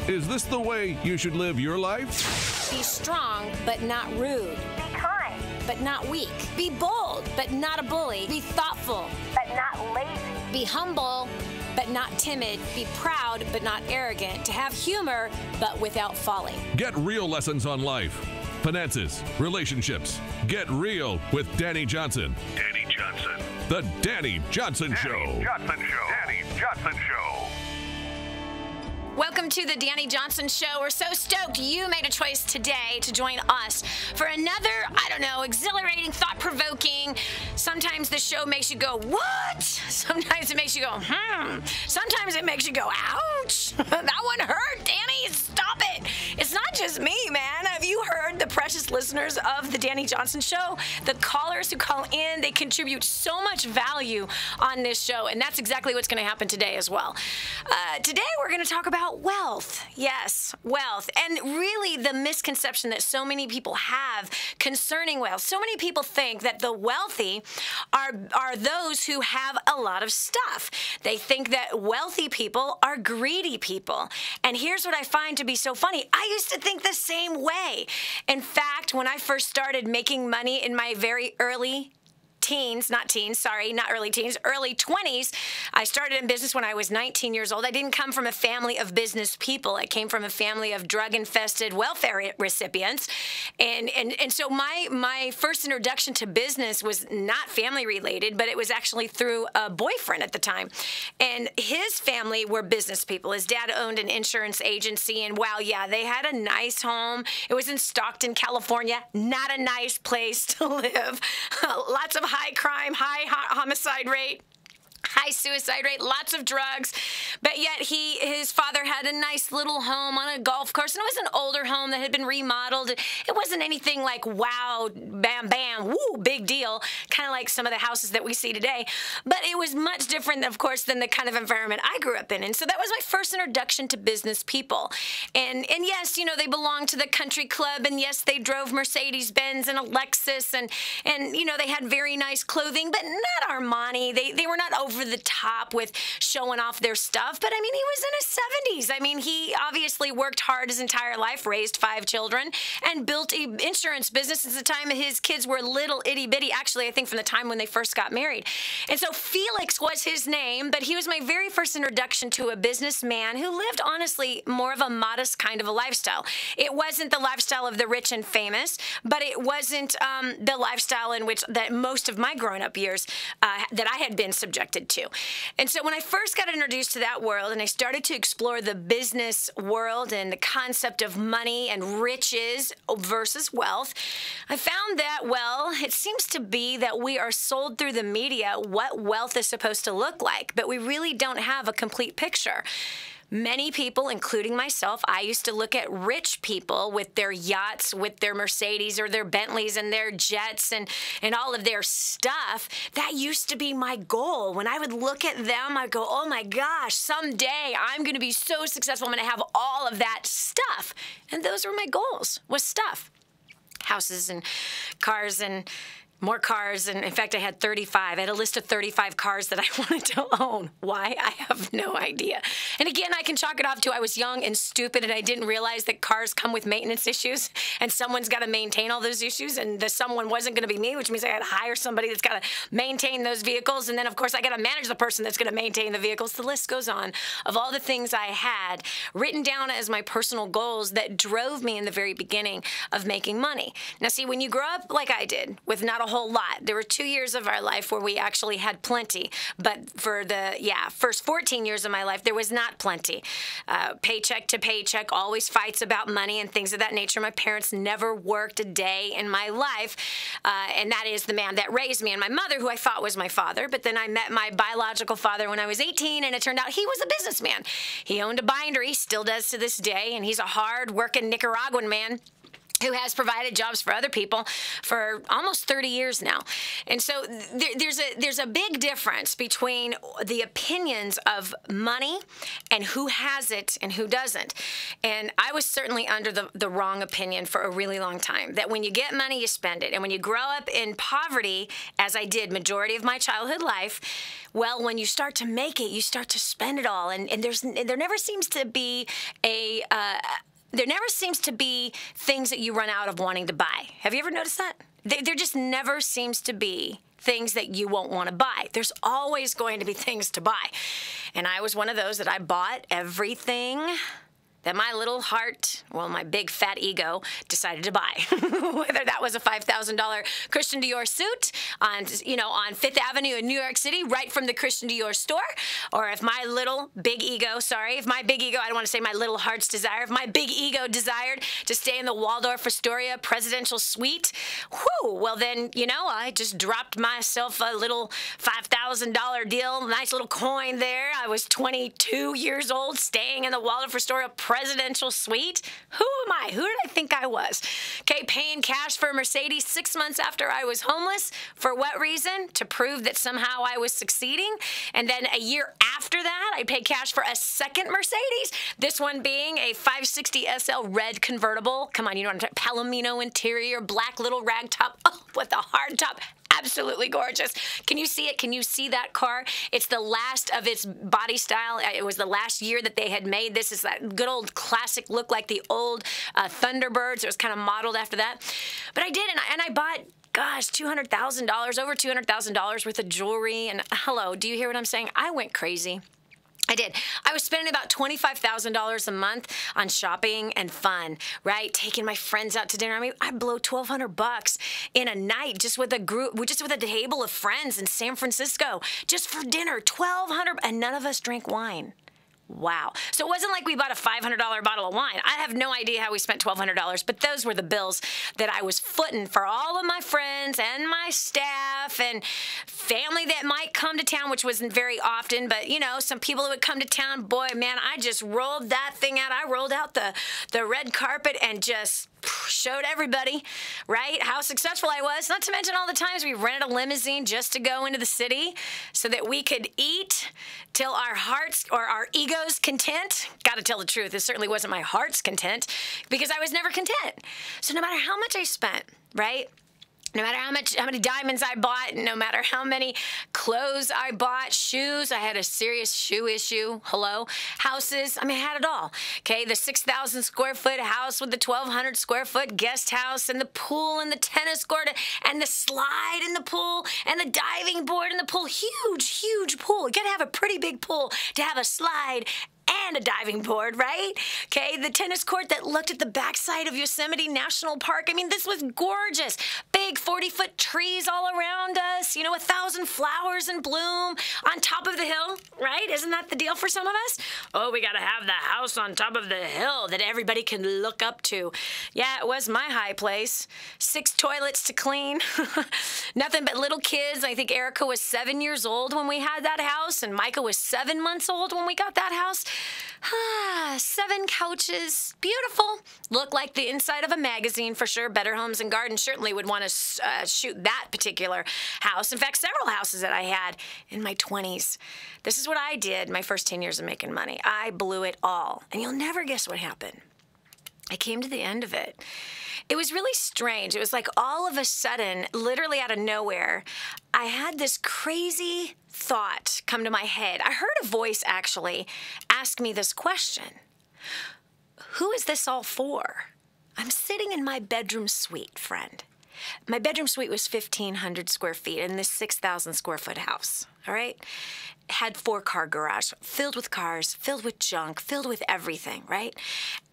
Is this the way you should live your life? Be strong, but not rude. Be kind, but not weak. Be bold, but not a bully. Be thoughtful, but not lazy. be humble, but not timid. Be proud, but not arrogant. To have humor, but without folly. Get real lessons on life, finances, relationships. Get real with Dani Johnson. Dani Johnson. The Dani Johnson Show. Dani Johnson Show. Dani Johnson Show. Welcome to the Dani Johnson Show. We're so stoked you made a choice today to join us for another, exhilarating, thought-provoking. Sometimes the show makes you go, what? Sometimes it makes you go, Sometimes it makes you go, ouch. That one hurt, Dani. Stop it. It's not just me, man. Have you heard the precious listeners of the Dani Johnson Show? The callers who call in, they contribute so much value on this show, and that's exactly what's going to happen today as well. Today we're going to talk about wealth. Yes, wealth. And really the misconception that so many people have concerning wealth. So many people think that the wealthy are those who have a lot of stuff. They think that wealthy people are greedy people. And here's what I find to be so funny. I used to think the same way. In fact, when I first started making money in my very early early 20s. I started in business when I was 19 years old. I didn't come from a family of business people. I came from a family of drug-infested welfare recipients. And so my first introduction to business was not family-related, but it was actually through a boyfriend at the time. And his family were business people. His dad owned an insurance agency, and wow, yeah, they had a nice home. It was in Stockton, California. Not a nice place to live. Lots of high crime, high homicide rate, high suicide rate, lots of drugs, but yet his father had a nice little home on a golf course, and it was an older home that had been remodeled. It wasn't anything like, wow, bam, bam, woo, big deal, kind of like some of the houses that we see today, but it was much different, of course, than the kind of environment I grew up in, and so that was my first introduction to business people, and yes, they belonged to the country club, and yes, they drove Mercedes-Benz and a Lexus, and they had very nice clothing, but not Armani. They were not over the top with showing off their stuff, but he was in his 70s. He obviously worked hard his entire life, raised 5 children, and built an insurance business at the time his kids were little itty bitty, actually I think from the time when they first got married. And so Felix was his name, but he was my very first introduction to a businessman who lived honestly more of a modest kind of a lifestyle. It wasn't the lifestyle of the rich and famous, but it wasn't the lifestyle in which that most of my growing up years that I had been subjected to. And so when I first got introduced to that world and I started to explore the business world and the concept of money and riches versus wealth, I found that, it seems to be that we are sold through the media what wealth is supposed to look like, but we really don't have a complete picture. Many people, including myself, I used to look at rich people with their yachts, with their Mercedes or their Bentleys and their jets and all of their stuff. That used to be my goal. When I would look at them, I'd go, oh my gosh, someday I'm going to be so successful. I'm going to have all of that stuff. And those were my goals, was stuff. Houses and cars and more cars, and in fact, I had 35. I had a list of 35 cars that I wanted to own. Why? I have no idea. And again, I can chalk it off to I was young and stupid, and I didn't realize that cars come with maintenance issues, and someone's got to maintain all those issues, and the someone wasn't going to be me, which means I had to hire somebody that's got to maintain those vehicles, and then, of course, I got to manage the person that's going to maintain the vehicles. The list goes on of all the things I had written down as my personal goals that drove me in the very beginning of making money. Now, see, when you grow up like I did, with not a whole lot. There were 2 years of our life where we actually had plenty, but for the first 14 years of my life, there was not plenty. Paycheck to paycheck, always fights about money and things of that nature. My parents never worked a day in my life, and that is the man that raised me and my mother, who I thought was my father, but then I met my biological father when I was 18, and it turned out he was a businessman. He owned a bindery, still does to this day, and he's a hard-working Nicaraguan man. who has provided jobs for other people for almost 30 years now. And so there's a big difference between the opinions of money and who has it and who doesn't. And I was certainly under the wrong opinion for a really long time, that when you get money, you spend it. And when you grow up in poverty, as I did majority of my childhood life, well, when you start to make it, you start to spend it all. And there never seems to be there never seems to be things that you run out of wanting to buy. Have you ever noticed that? There just never seems to be things that you won't want to buy. There's always going to be things to buy. And I was one of those that I bought everything that my little heart, well, my big fat ego decided to buy. Whether that was a $5,000 Christian Dior suit on Fifth Avenue in New York City, right from the Christian Dior store, or if my big ego, I don't want to say my little heart's desire, if my big ego desired to stay in the Waldorf Astoria presidential suite, well then, I just dropped myself a little $5,000 deal, nice little coin there. I was 22 years old, staying in the Waldorf Astoria presidential suite. Who am I? Who did I think I was? Okay, paying cash for a Mercedes 6 months after I was homeless. For what reason? To prove that somehow I was succeeding. And then a year after that, I paid cash for a second Mercedes. This one being a 560 SL red convertible. Come on, you know what I'm talking about. Palomino interior, black little rag top. Oh, with a hard top. Absolutely gorgeous. Can you see it? Can you see that car? It's the last of its body style. It was the last year that they had made this. Is that good old classic look like the old Thunderbirds. It was kind of modeled after that. But I did, and I bought, gosh, $200,000, over $200,000 worth of jewelry. And hello, do you hear what I'm saying? I went crazy. I did. I was spending about $25,000 a month on shopping and fun, right? Taking my friends out to dinner. I mean, I blow $1,200 in a night just with a table of friends in San Francisco, just for dinner. $1,200, and none of us drink wine. Wow. So it wasn't like we bought a $500 bottle of wine. I have no idea how we spent $1,200, but those were the bills that I was footing for all of my friends and my staff and family that might come to town, which wasn't very often, but, some people that would come to town. Boy, man, I just rolled that thing out. I rolled out the red carpet and just showed everybody, right, how successful I was. Not to mention all the times we rented a limousine just to go into the city so that we could eat till our hearts or our egos content. Got to tell the truth, it certainly wasn't my heart's content because I was never content. So no matter how much I spent, right, no matter how many diamonds I bought, no matter how many clothes I bought, shoes, I had a serious shoe issue. Hello? Houses, I had it all. Okay, the 6,000 square foot house with the 1,200 square foot guest house and the pool and the tennis court and the slide in the pool and the diving board in the pool. Huge, huge pool. You gotta have a pretty big pool to have a slide and a diving board, right? Okay, the tennis court that looked at the backside of Yosemite National Park. This was gorgeous. Big 40-foot trees all around us, 1,000 flowers in bloom on top of the hill, right? Isn't that the deal for some of us? Oh, we got to have the house on top of the hill that everybody can look up to. Yeah, it was my high place. 6 toilets to clean. Nothing but little kids. I think Erica was 7 years old when we had that house, and Micah was 7 months old when we got that house. 7 couches, beautiful. Look like the inside of a magazine for sure. Better Homes and Gardens certainly would want to shoot that particular house. In fact, several houses that I had in my 20s. This is what I did my first 10 years of making money. I blew it all. And you'll never guess what happened. I came to the end of it. It was really strange. It was like all of a sudden, literally out of nowhere, I had this crazy thought come to my head. I heard a voice actually ask me this question. Who is this all for? I'm sitting in my bedroom suite, friend. My bedroom suite was 1,500 square feet in this 6,000 square foot house, all right? Had 4-car garage, filled with cars, filled with junk, filled with everything, right?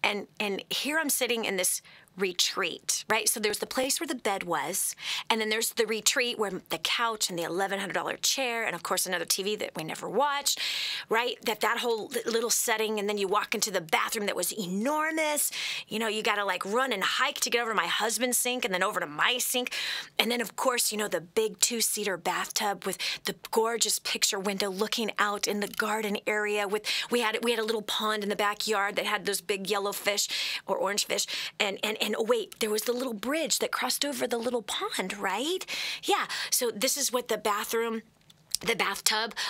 And here I'm sitting in this retreat, right? So there's the place where the bed was, and then there's the retreat where the couch and the $1,100 chair, and of course another TV that we never watched, right? That whole little setting, and then you walk into the bathroom that was enormous. You got to like run and hike to get over to my husband's sink, and then over to my sink, and then of course, the big 2-seater bathtub with the gorgeous picture window looking out in the garden area. We had a little pond in the backyard that had those big yellow fish or orange fish, and oh, wait, there was the little bridge that crossed over the little pond, right? Yeah, so this is what the bathtub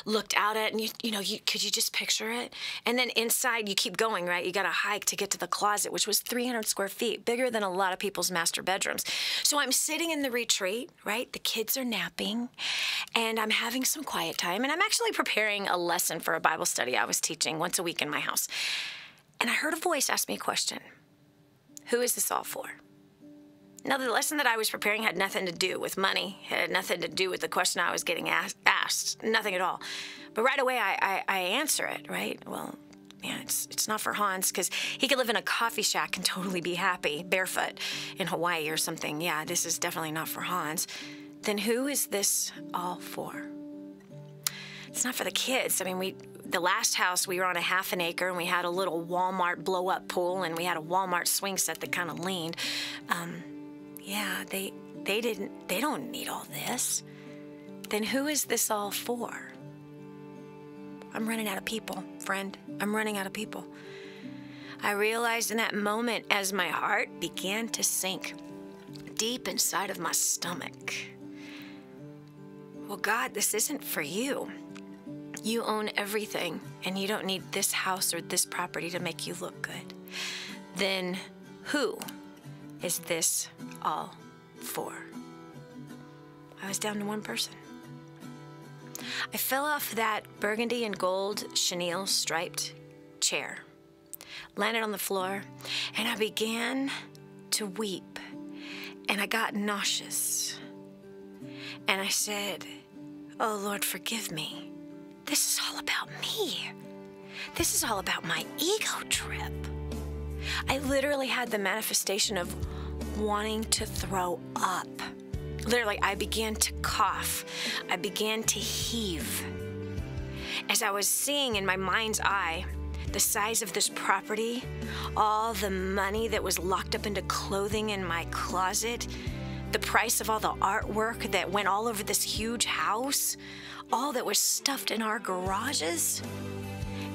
looked out at, and could you just picture it? And then inside, you keep going, right? You got to hike to get to the closet, which was 300 square feet, bigger than a lot of people's master bedrooms. So I'm sitting in the retreat, right? The kids are napping, and I'm having some quiet time, and I'm actually preparing a lesson for a Bible study I was teaching once a week in my house. And I heard a voice ask me a question. Who is this all for? Now, the lesson that I was preparing had nothing to do with money, had nothing to do with the question I was getting asked, nothing at all. But right away, I answer it, right? Well, yeah, it's not for Hans, because he could live in a coffee shack and totally be happy, barefoot, in Hawaii or something. Yeah, this is definitely not for Hans. Then who is this all for? It's not for the kids. I mean, the last house, we were on a half an acre, and we had a little Walmart blow-up pool, and we had a Walmart swing set that kind of leaned. Yeah, they don't need all this. Then who is this all for? I'm running out of people, friend. I'm running out of people. I realized in that moment as my heart began to sink deep inside of my stomach. Well, God, this isn't for you. You own everything, and you don't need this house or this property to make you look good. Then who is this all for? I was down to one person. I fell off that burgundy and gold chenille striped chair, landed on the floor, and I began to weep, and I got nauseous. And I said, "Oh, Lord, forgive me. This is all about me. This is all about my ego trip." I literally had the manifestation of wanting to throw up. Literally, I began to cough. I began to heave. As I was seeing in my mind's eye the size of this property, all the money that was locked up into clothing in my closet, the price of all the artwork that went all over this huge house, all that was stuffed in our garages,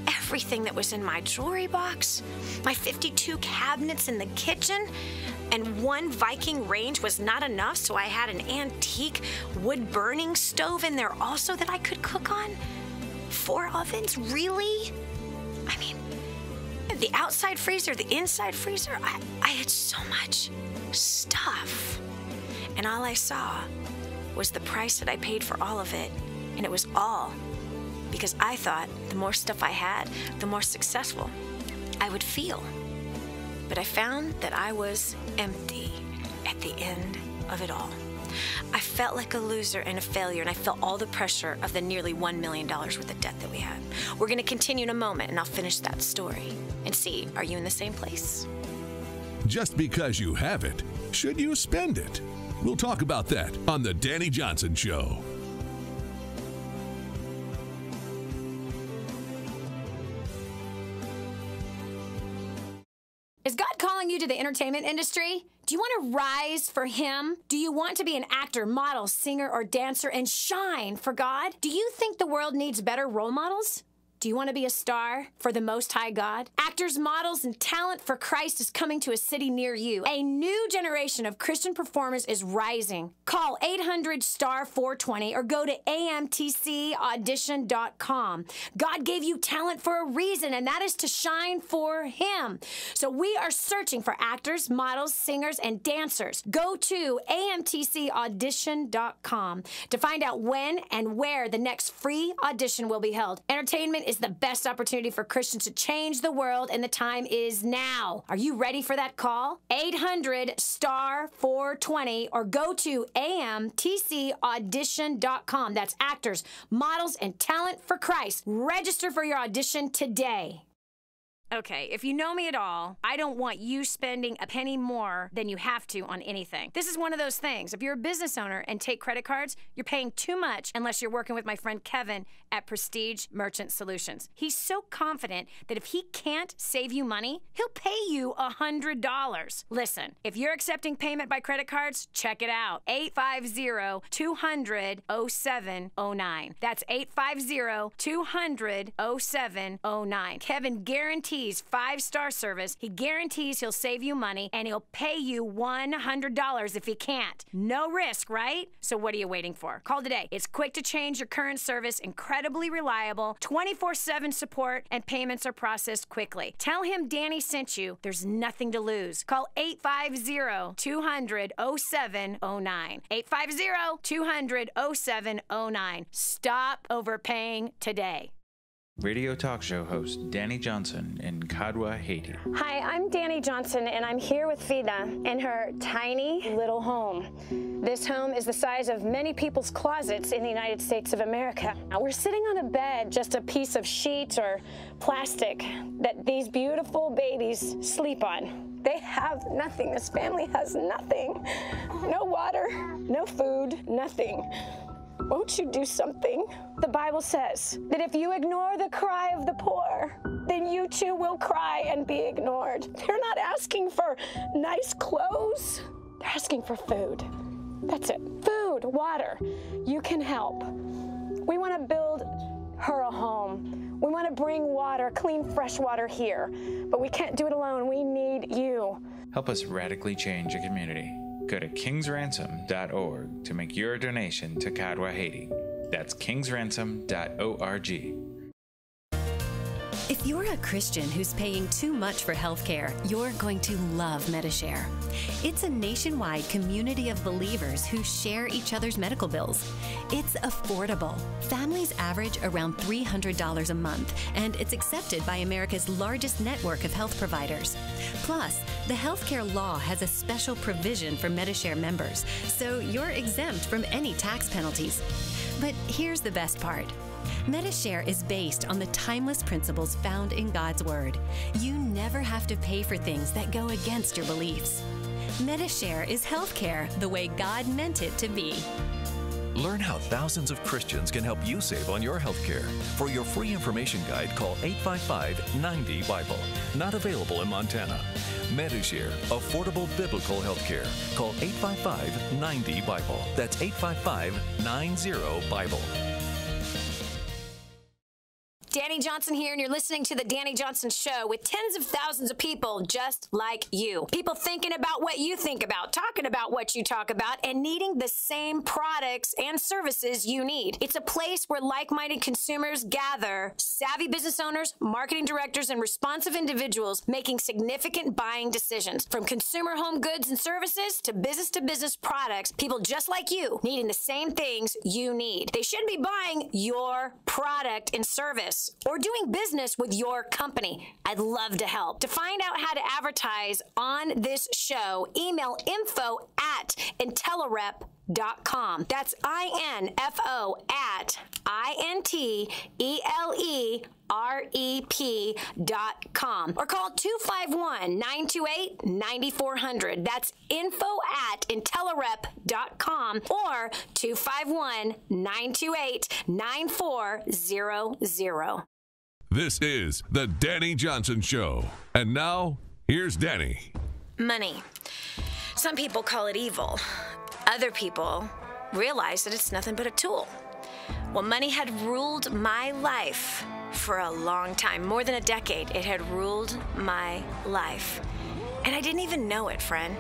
everything that was in my jewelry box, my 52 cabinets in the kitchen, and one Viking range was not enough, so I had an antique wood-burning stove in there also that I could cook on. 4 ovens, really? I mean, the outside freezer, the inside freezer, I had so much stuff. And all I saw was the price that I paid for all of it, and it was all because I thought the more stuff I had, the more successful I would feel. But I found that I was empty at the end of it all. I felt like a loser and a failure, and I felt all the pressure of the nearly $1 million worth of debt that we had. We're going to continue in a moment, and I'll finish that story and see, are you in the same place? Just because you have it, should you spend it? We'll talk about that on The Dani Johnson Show. Is God calling you to the entertainment industry? Do you want to rise for Him? Do you want to be an actor, model, singer, or dancer and shine for God? Do you think the world needs better role models? Do you want to be a star for the Most High God? Actors, models, and talent for Christ is coming to a city near you. A new generation of Christian performers is rising. Call 800-STAR-420 or go to amtcaudition.com. God gave you talent for a reason, and that is to shine for Him. So we are searching for actors, models, singers, and dancers. Go to amtcaudition.com to find out when and where the next free audition will be held. Entertainment is the best opportunity for Christians to change the world, and the time is now. Are you ready for that call? 800-STAR-420 or go to amtcaudition.com. That's actors, models, and talent for Christ. Register for your audition today. Okay, if you know me at all, I don't want you spending a penny more than you have to on anything. This is one of those things. If you're a business owner and take credit cards, you're paying too much unless you're working with my friend Kevin at Prestige Merchant Solutions. He's so confident that if he can't save you money, he'll pay you $100. Listen, if you're accepting payment by credit cards, check it out. 850-200-0709. That's 850-200-0709. Kevin guarantees guarantees 5-star service. He guarantees he'll save you money, and he'll pay you $100 if he can't. No risk, right? So what are you waiting for? Call today. It's quick to change your current service, incredibly reliable, 24/7 support, and payments are processed quickly. Tell him Dani sent you. There's nothing to lose. Call 850-200-0709. 850-200-0709. Stop overpaying today. Radio talk show host Dani Johnson in Kadwa, Haiti. Hi, I'm Dani Johnson, and I'm here with Vida in her tiny little home. This home is the size of many people's closets in the United States of America. Now, we're sitting on a bed, just a piece of sheet or plastic that these beautiful babies sleep on. They have nothing. This family has nothing. No water, no food, nothing. Won't you do something? The Bible says that if you ignore the cry of the poor, then you too will cry and be ignored. They're not asking for nice clothes. They're asking for food. That's it. Food, water. You can help. We want to build her a home. We want to bring water, clean, fresh water here. But we can't do it alone. We need you. Help us radically change a community. Go to kingsransom.org to make your donation to Kadwa, Haiti. That's kingsransom.org. If you're a Christian who's paying too much for healthcare, you're going to love Medishare. It's a nationwide community of believers who share each other's medical bills. It's affordable. Families average around $300 a month, and it's accepted by America's largest network of health providers. Plus, the healthcare law has a special provision for Medishare members, so you're exempt from any tax penalties. But here's the best part. Medishare is based on the timeless principles found in God's Word. You never have to pay for things that go against your beliefs. Medishare is healthcare the way God meant it to be. Learn how thousands of Christians can help you save on your health care. For your free information guide, call 855-90-BIBLE. Not available in Montana. Medishare, affordable biblical health care. Call 855-90-BIBLE. That's 855-90-BIBLE. Dani Johnson here, and you're listening to The Dani Johnson Show with tens of thousands of people just like you. People thinking about what you think about, talking about what you talk about, and needing the same products and services you need. It's a place where like-minded consumers gather, savvy business owners, marketing directors, and responsive individuals making significant buying decisions. From consumer home goods and services to business products, people just like you needing the same things you need. They should be buying your product and service, or doing business with your company. I'd love to help. To find out how to advertise on this show, email info@intelerep.com. That's info@INTELEREP.com. Or call 251-928-9400. That's info@intelerep.com or 251-928-9400. This is The Dani Johnson Show. And now, here's Dani. Money. Some people call it evil. Other people realize that it's nothing but a tool. Well, money had ruled my life for a long time. More than a decade, it had ruled my life. And I didn't even know it, friend.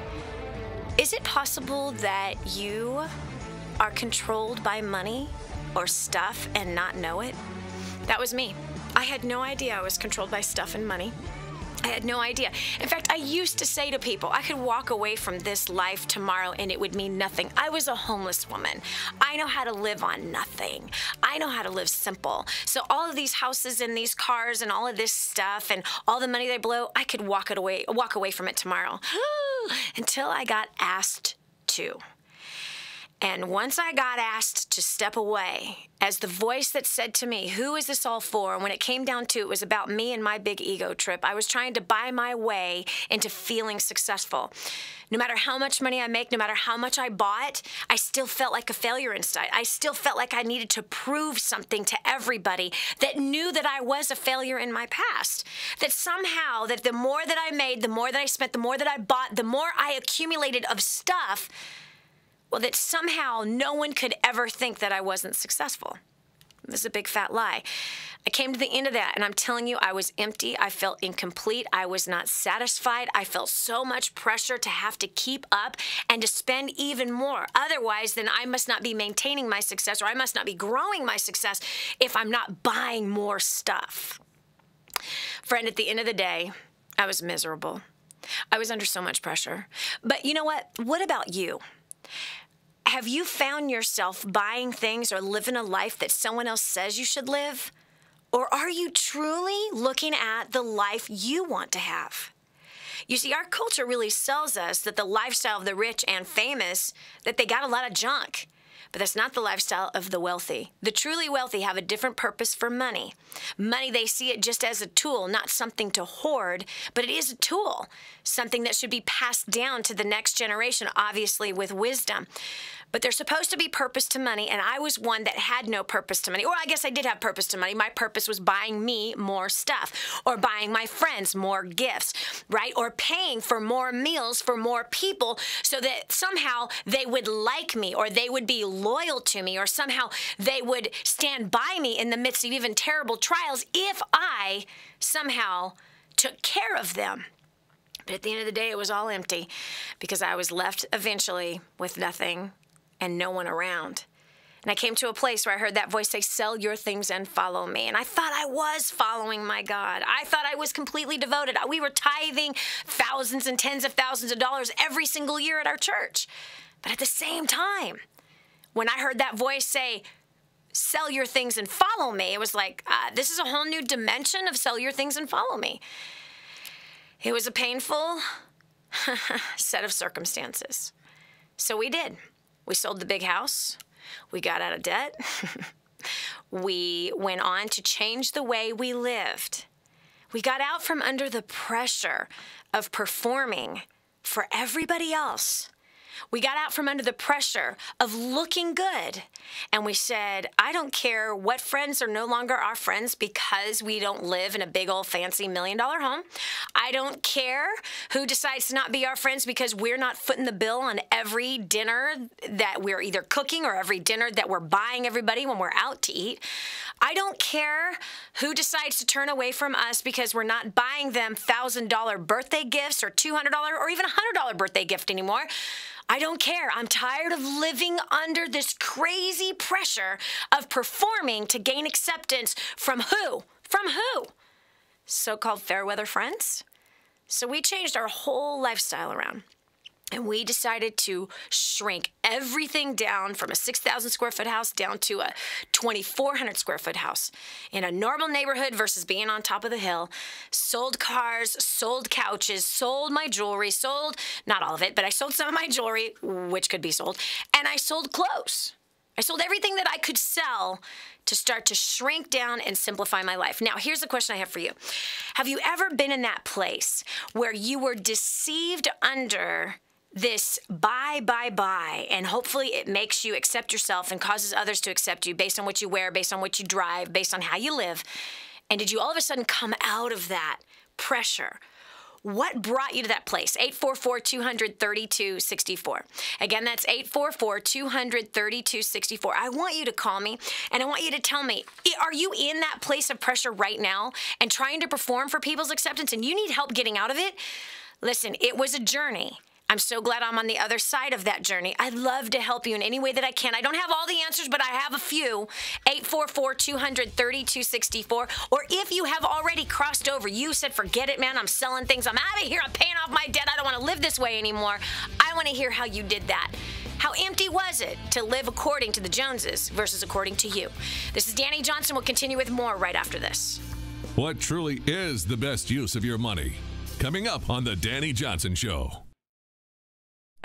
Is it possible that you are controlled by money or stuff and not know it? That was me. I had no idea I was controlled by stuff and money. I had no idea. In fact, I used to say to people, I could walk away from this life tomorrow and it would mean nothing. I was a homeless woman. I know how to live on nothing. I know how to live simple. So all of these houses and these cars and all of this stuff and all the money they blow, I could walk away from it tomorrow. Until I got asked to. And once I got asked to step away, as the voice that said to me, who is this all for? And when it came down to it was about me and my big ego trip. I was trying to buy my way into feeling successful. No matter how much money I make, no matter how much I bought, I still felt like a failure inside. I still felt like I needed to prove something to everybody that knew that I was a failure in my past. That somehow, that the more that I made, the more that I spent, the more that I bought, the more I accumulated of stuff, well, that somehow no one could ever think that I wasn't successful. It was a big fat lie. I came to the end of that, and I'm telling you, I was empty. I felt incomplete. I was not satisfied. I felt so much pressure to have to keep up and to spend even more. Otherwise, then I must not be maintaining my success, or I must not be growing my success if I'm not buying more stuff. Friend, at the end of the day, I was miserable. I was under so much pressure. But you know what? What about you? Have you found yourself buying things or living a life that someone else says you should live? Or are you truly looking at the life you want to have? You see, our culture really sells us that the lifestyle of the rich and famous, that they got a lot of junk. But that's not the lifestyle of the wealthy. The truly wealthy have a different purpose for money. Money, they see it just as a tool, not something to hoard, but it is a tool, something that should be passed down to the next generation, obviously with wisdom. But there's supposed to be purpose to money, and I was one that had no purpose to money. Or I guess I did have purpose to money. My purpose was buying me more stuff, or buying my friends more gifts, right? Or paying for more meals for more people so that somehow they would like me, or they would be loyal to me, or somehow they would stand by me in the midst of even terrible trials if I somehow took care of them. But at the end of the day, it was all empty because I was left eventually with nothing and no one around. And I came to a place where I heard that voice say, sell your things and follow me. And I thought I was following my God. I thought I was completely devoted. We were tithing thousands and tens of thousands of dollars every single year at our church. But at the same time, when I heard that voice say, sell your things and follow me, it was like, this is a whole new dimension of sell your things and follow me. It was a painful set of circumstances. So we did. We sold the big house. We got out of debt. We went on to change the way we lived. We got out from under the pressure of performing for everybody else. We got out from under the pressure of looking good. And we said, I don't care what friends are no longer our friends because we don't live in a big old fancy $1 million home. I don't care who decides to not be our friends because we're not footing the bill on every dinner that we're either cooking or every dinner that we're buying everybody when we're out to eat. I don't care who decides to turn away from us because we're not buying them $1,000 birthday gifts or $200 or even $100 birthday gift anymore. I don't care. I'm tired of living under this crazy pressure of performing to gain acceptance from who? From who? So-called fair weather friends. So we changed our whole lifestyle around. And we decided to shrink everything down from a 6,000 square foot house down to a 2,400 square foot house in a normal neighborhood versus being on top of the hill. Sold cars, sold couches, sold my jewelry, sold, not all of it, but I sold some of my jewelry, which could be sold, and I sold clothes. I sold everything that I could sell to start to shrink down and simplify my life. Now, here's the question I have for you. Have you ever been in that place where you were deceived under this buy, and hopefully it makes you accept yourself and causes others to accept you based on what you wear, based on what you drive, based on how you live? And did you all of a sudden come out of that pressure? What brought you to that place? 844-200-3264. Again, that's 844-200-3264. I want you to call me, and I want you to tell me, are you in that place of pressure right now and trying to perform for people's acceptance, and you need help getting out of it? Listen, it was a journey. I'm so glad I'm on the other side of that journey. I'd love to help you in any way that I can. I don't have all the answers, but I have a few. 844-200-3264. Or if you have already crossed over, you said, forget it, man, I'm selling things. I'm out of here. I'm paying off my debt. I don't want to live this way anymore. I want to hear how you did that. How empty was it to live according to the Joneses versus according to you? This is Dani Johnson. We'll continue with more right after this. What truly is the best use of your money? Coming up on The Dani Johnson Show.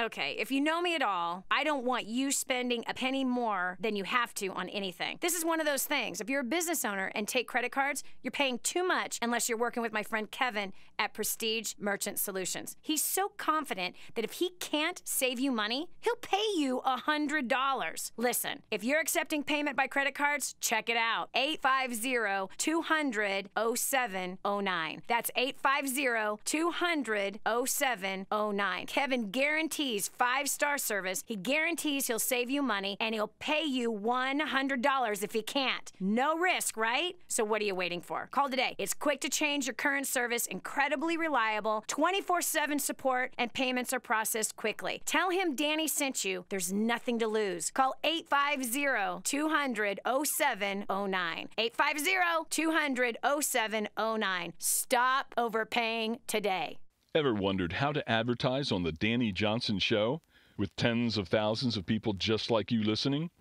Okay, if you know me at all, I don't want you spending a penny more than you have to on anything. This is one of those things. If you're a business owner and take credit cards, you're paying too much unless you're working with my friend Kevin at Prestige Merchant Solutions. He's so confident that if he can't save you money, he'll pay you $100. Listen, if you're accepting payment by credit cards, check it out. 850-200-0709. That's 850-200-0709. Kevin guarantees guarantees 5-star service. He guarantees he'll save you money, and he'll pay you $100 if he can't. No risk, right? So what are you waiting for? Call today. It's quick to change your current service, incredibly reliable, 24/7 support, and payments are processed quickly. Tell him Dani sent you. There's nothing to lose. Call 850-200-0709. 850-200-0709. Stop overpaying today. Ever wondered how to advertise on the Dani Johnson Show with tens of thousands of people just like you listening?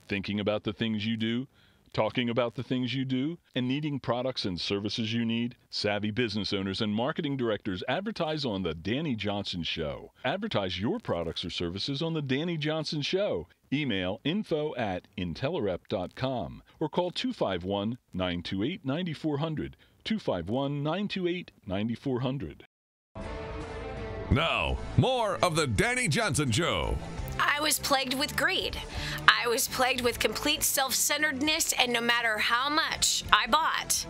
Thinking about the things you do, talking about the things you do, and needing products and services you need? Savvy business owners and marketing directors advertise on the Dani Johnson Show. Advertise your products or services on the Dani Johnson Show. Email info@intellerep.com or call 251-928-9400. 251-928-9400. Now, more of the Dani Johnson Show. I was plagued with greed. I was plagued with complete self-centeredness, and no matter how much I bought,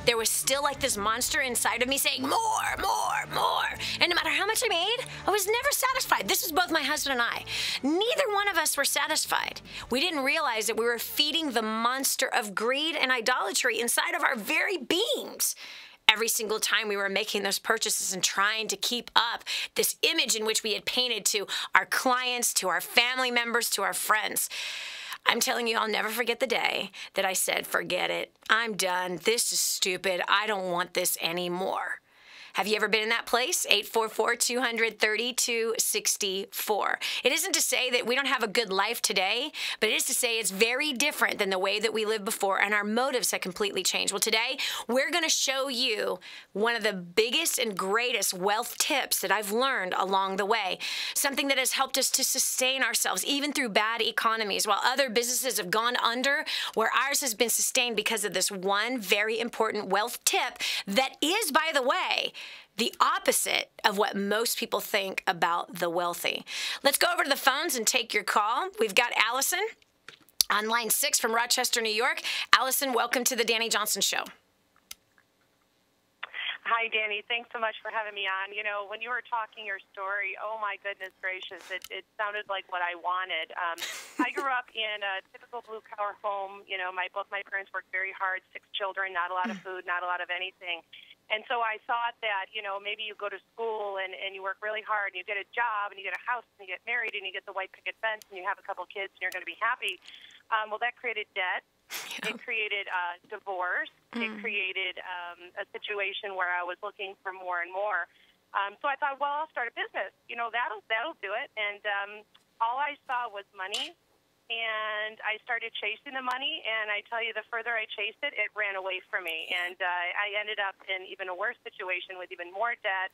there was still like this monster inside of me saying, more, more, more. And no matter how much I made, I was never satisfied. This was both my husband and I. Neither one of us were satisfied. We didn't realize that we were feeding the monster of greed and idolatry inside of our very beings. Every single time we were making those purchases and trying to keep up this image in which we had painted to our clients, to our family members, to our friends. I'm telling you, I'll never forget the day that I said, forget it. I'm done. This is stupid. I don't want this anymore. Have you ever been in that place? 844-200-3264. It isn't to say that we don't have a good life today, but it is to say it's very different than the way that we lived before, and our motives have completely changed. Well, today, we're going to show you one of the biggest and greatest wealth tips that I've learned along the way, something that has helped us to sustain ourselves, even through bad economies. While other businesses have gone under, where ours has been sustained because of this one very important wealth tip that is, by the way, the opposite of what most people think about the wealthy. Let's go over to the phones and take your call. We've got Allison on line 6 from Rochester, New York. Allison, welcome to the Dani Johnson Show. Hi, Dani. Thanks so much for having me on. You know, when you were talking your story, oh my goodness gracious, it sounded like what I wanted. I grew up in a typical blue-collar home. You know, both my parents worked very hard, 6 children, not a lot of food, not a lot of anything. And so I thought that, you know, maybe you go to school and you work really hard and you get a job and you get a house and you get married and you get the white picket fence and you have a couple kids and you're going to be happy. Well, that created debt. It created divorce. It created a situation where I was looking for more and more. So I thought, well, I'll start a business. You know, that'll do it. And all I saw was money. And I started chasing the money, and I tell you, the further I chased it, it ran away from me. And I ended up in even a worse situation with even more debt.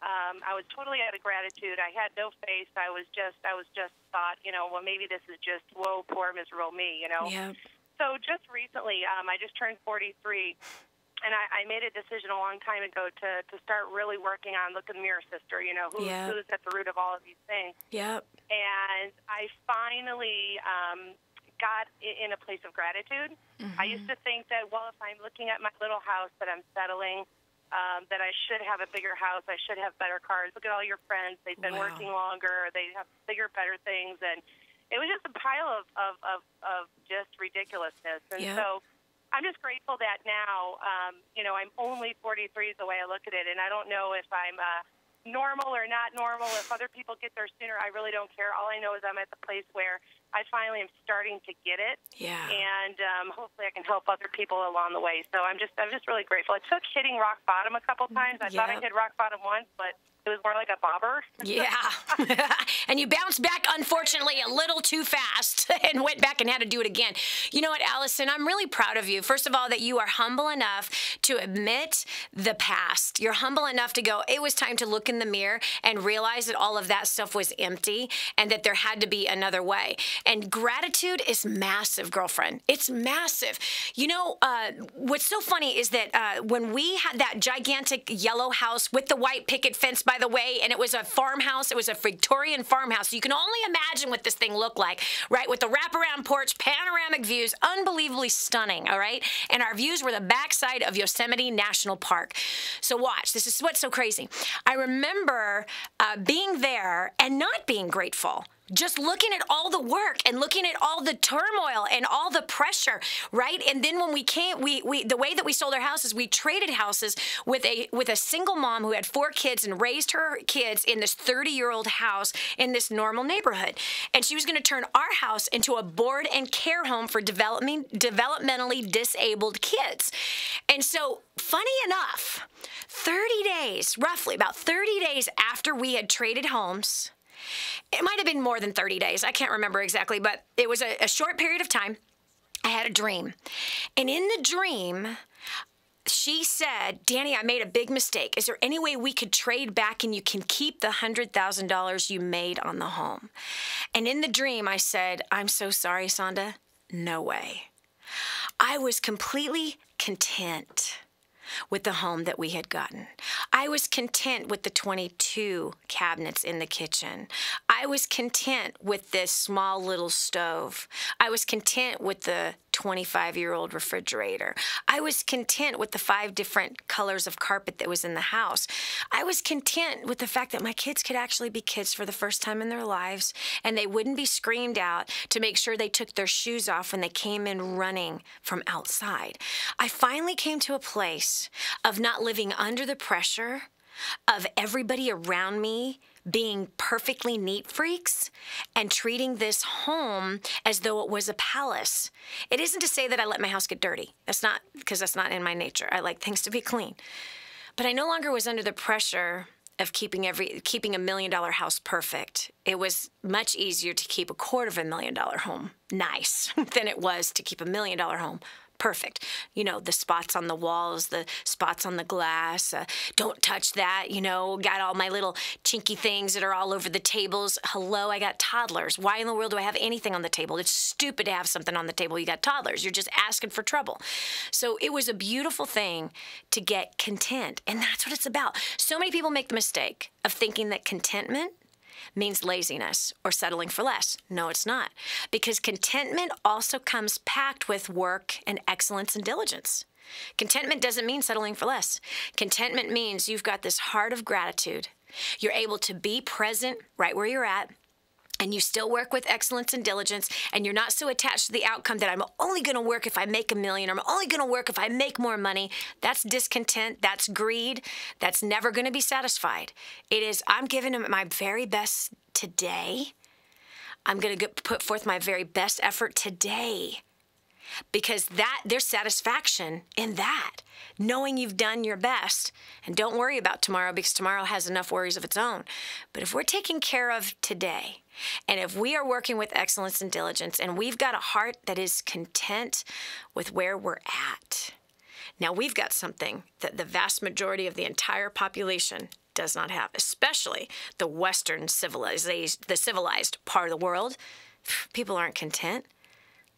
I was totally out of gratitude. I had no faith. I was just thought, you know, well, maybe this is just, whoa, poor, miserable me, you know. Yeah. So just recently, I just turned 43, and I made a decision a long time ago to start really working on look in the mirror, sister, you know, who's at the root of all of these things. Yep. And I finally got in a place of gratitude. I used to think that, well, if I'm looking at my little house that I'm settling, that I should have a bigger house, I should have better cars. Look at all your friends. They've been working longer. They have bigger, better things. And it was just a pile of just ridiculousness. And so I'm just grateful that now, you know, I'm only 43 is the way I look at it. And I don't know if I'm normal or not normal. If other people get there sooner, I really don't care. All I know is I'm at the place where I finally am starting to get it. Yeah. And hopefully I can help other people along the way. So I'm just really grateful. It took hitting rock bottom a couple times. I thought I hit rock bottom once, but it was more like a bobber. Yeah. And you bounced back, unfortunately, a little too fast and went back and had to do it again. You know what, Allison, I'm really proud of you. First of all, that you are humble enough to admit the past. You're humble enough to go, it was time to look in the mirror and realize that all of that stuff was empty and that there had to be another way. And gratitude is massive, girlfriend. It's massive. You know, what's so funny is that when we had that gigantic yellow house with the white picket fence, by the way, and it was a farmhouse, it was a Victorian farmhouse. So you can only imagine what this thing looked like, right? With the wraparound porch, panoramic views, unbelievably stunning, all right? And our views were the backside of Yosemite National Park. So watch, this is what's so crazy. I remember being there and not being grateful. Just looking at all the work and looking at all the turmoil and all the pressure, right? And then when we came, we the way that we sold our houses, we traded houses with a single mom who had 4 kids and raised her kids in this 30-year-old house in this normal neighborhood. And she was going to turn our house into a board and care home for developmentally disabled kids. And so, funny enough, 30 days, roughly about 30 days after we had traded homes, it might have been more than 30 days. I can't remember exactly, but it was a short period of time. I had a dream. And in the dream, she said, Dani, I made a big mistake. Is there any way we could trade back and you can keep the $100,000 you made on the home? And in the dream, I said, I'm so sorry, Sonda. No way. I was completely content with the home that we had gotten. I was content with the 22 cabinets in the kitchen. I was content with this small little stove. I was content with the 25-year-old refrigerator. I was content with the 5 different colors of carpet that was in the house. I was content with the fact that my kids could actually be kids for the first time in their lives, and they wouldn't be screamed out to make sure they took their shoes off when they came in running from outside. I finally came to a place of not living under the pressure of everybody around me being perfectly neat freaks and treating this home as though it was a palace. It isn't to say that I let my house get dirty. That's not, because that's not in my nature. I like things to be clean. But I no longer was under the pressure of keeping a $1 million house perfect. It was much easier to keep a $250,000 home nice than it was to keep $1 million home perfect. You know, the spots on the walls, the spots on the glass. Don't touch that, you know. Got all my little chinky things that are all over the tables. Hello, I got toddlers. Why in the world do I have anything on the table? It's stupid to have something on the table. You got toddlers. You're just asking for trouble. So it was a beautiful thing to get content. And that's what it's about. So many people make the mistake of thinking that contentment means laziness or settling for less. No, it's not. Because contentment also comes packed with work and excellence and diligence. Contentment doesn't mean settling for less. Contentment means you've got this heart of gratitude. You're able to be present right where you're at, and you still work with excellence and diligence, and you're not so attached to the outcome that I'm only going to work if I make $1 million, or I'm only going to work if I make more money. That's discontent. That's greed. That's never going to be satisfied. It is, I'm giving them my very best today. I'm going to put forth my very best effort today. Because there's satisfaction in that, knowing you've done your best. And don't worry about tomorrow, because tomorrow has enough worries of its own. But if we're taking care of today, and if we are working with excellence and diligence, and we've got a heart that is content with where we're at, now we've got something that the vast majority of the entire population does not have, especially the Western the civilized part of the world. People aren't content.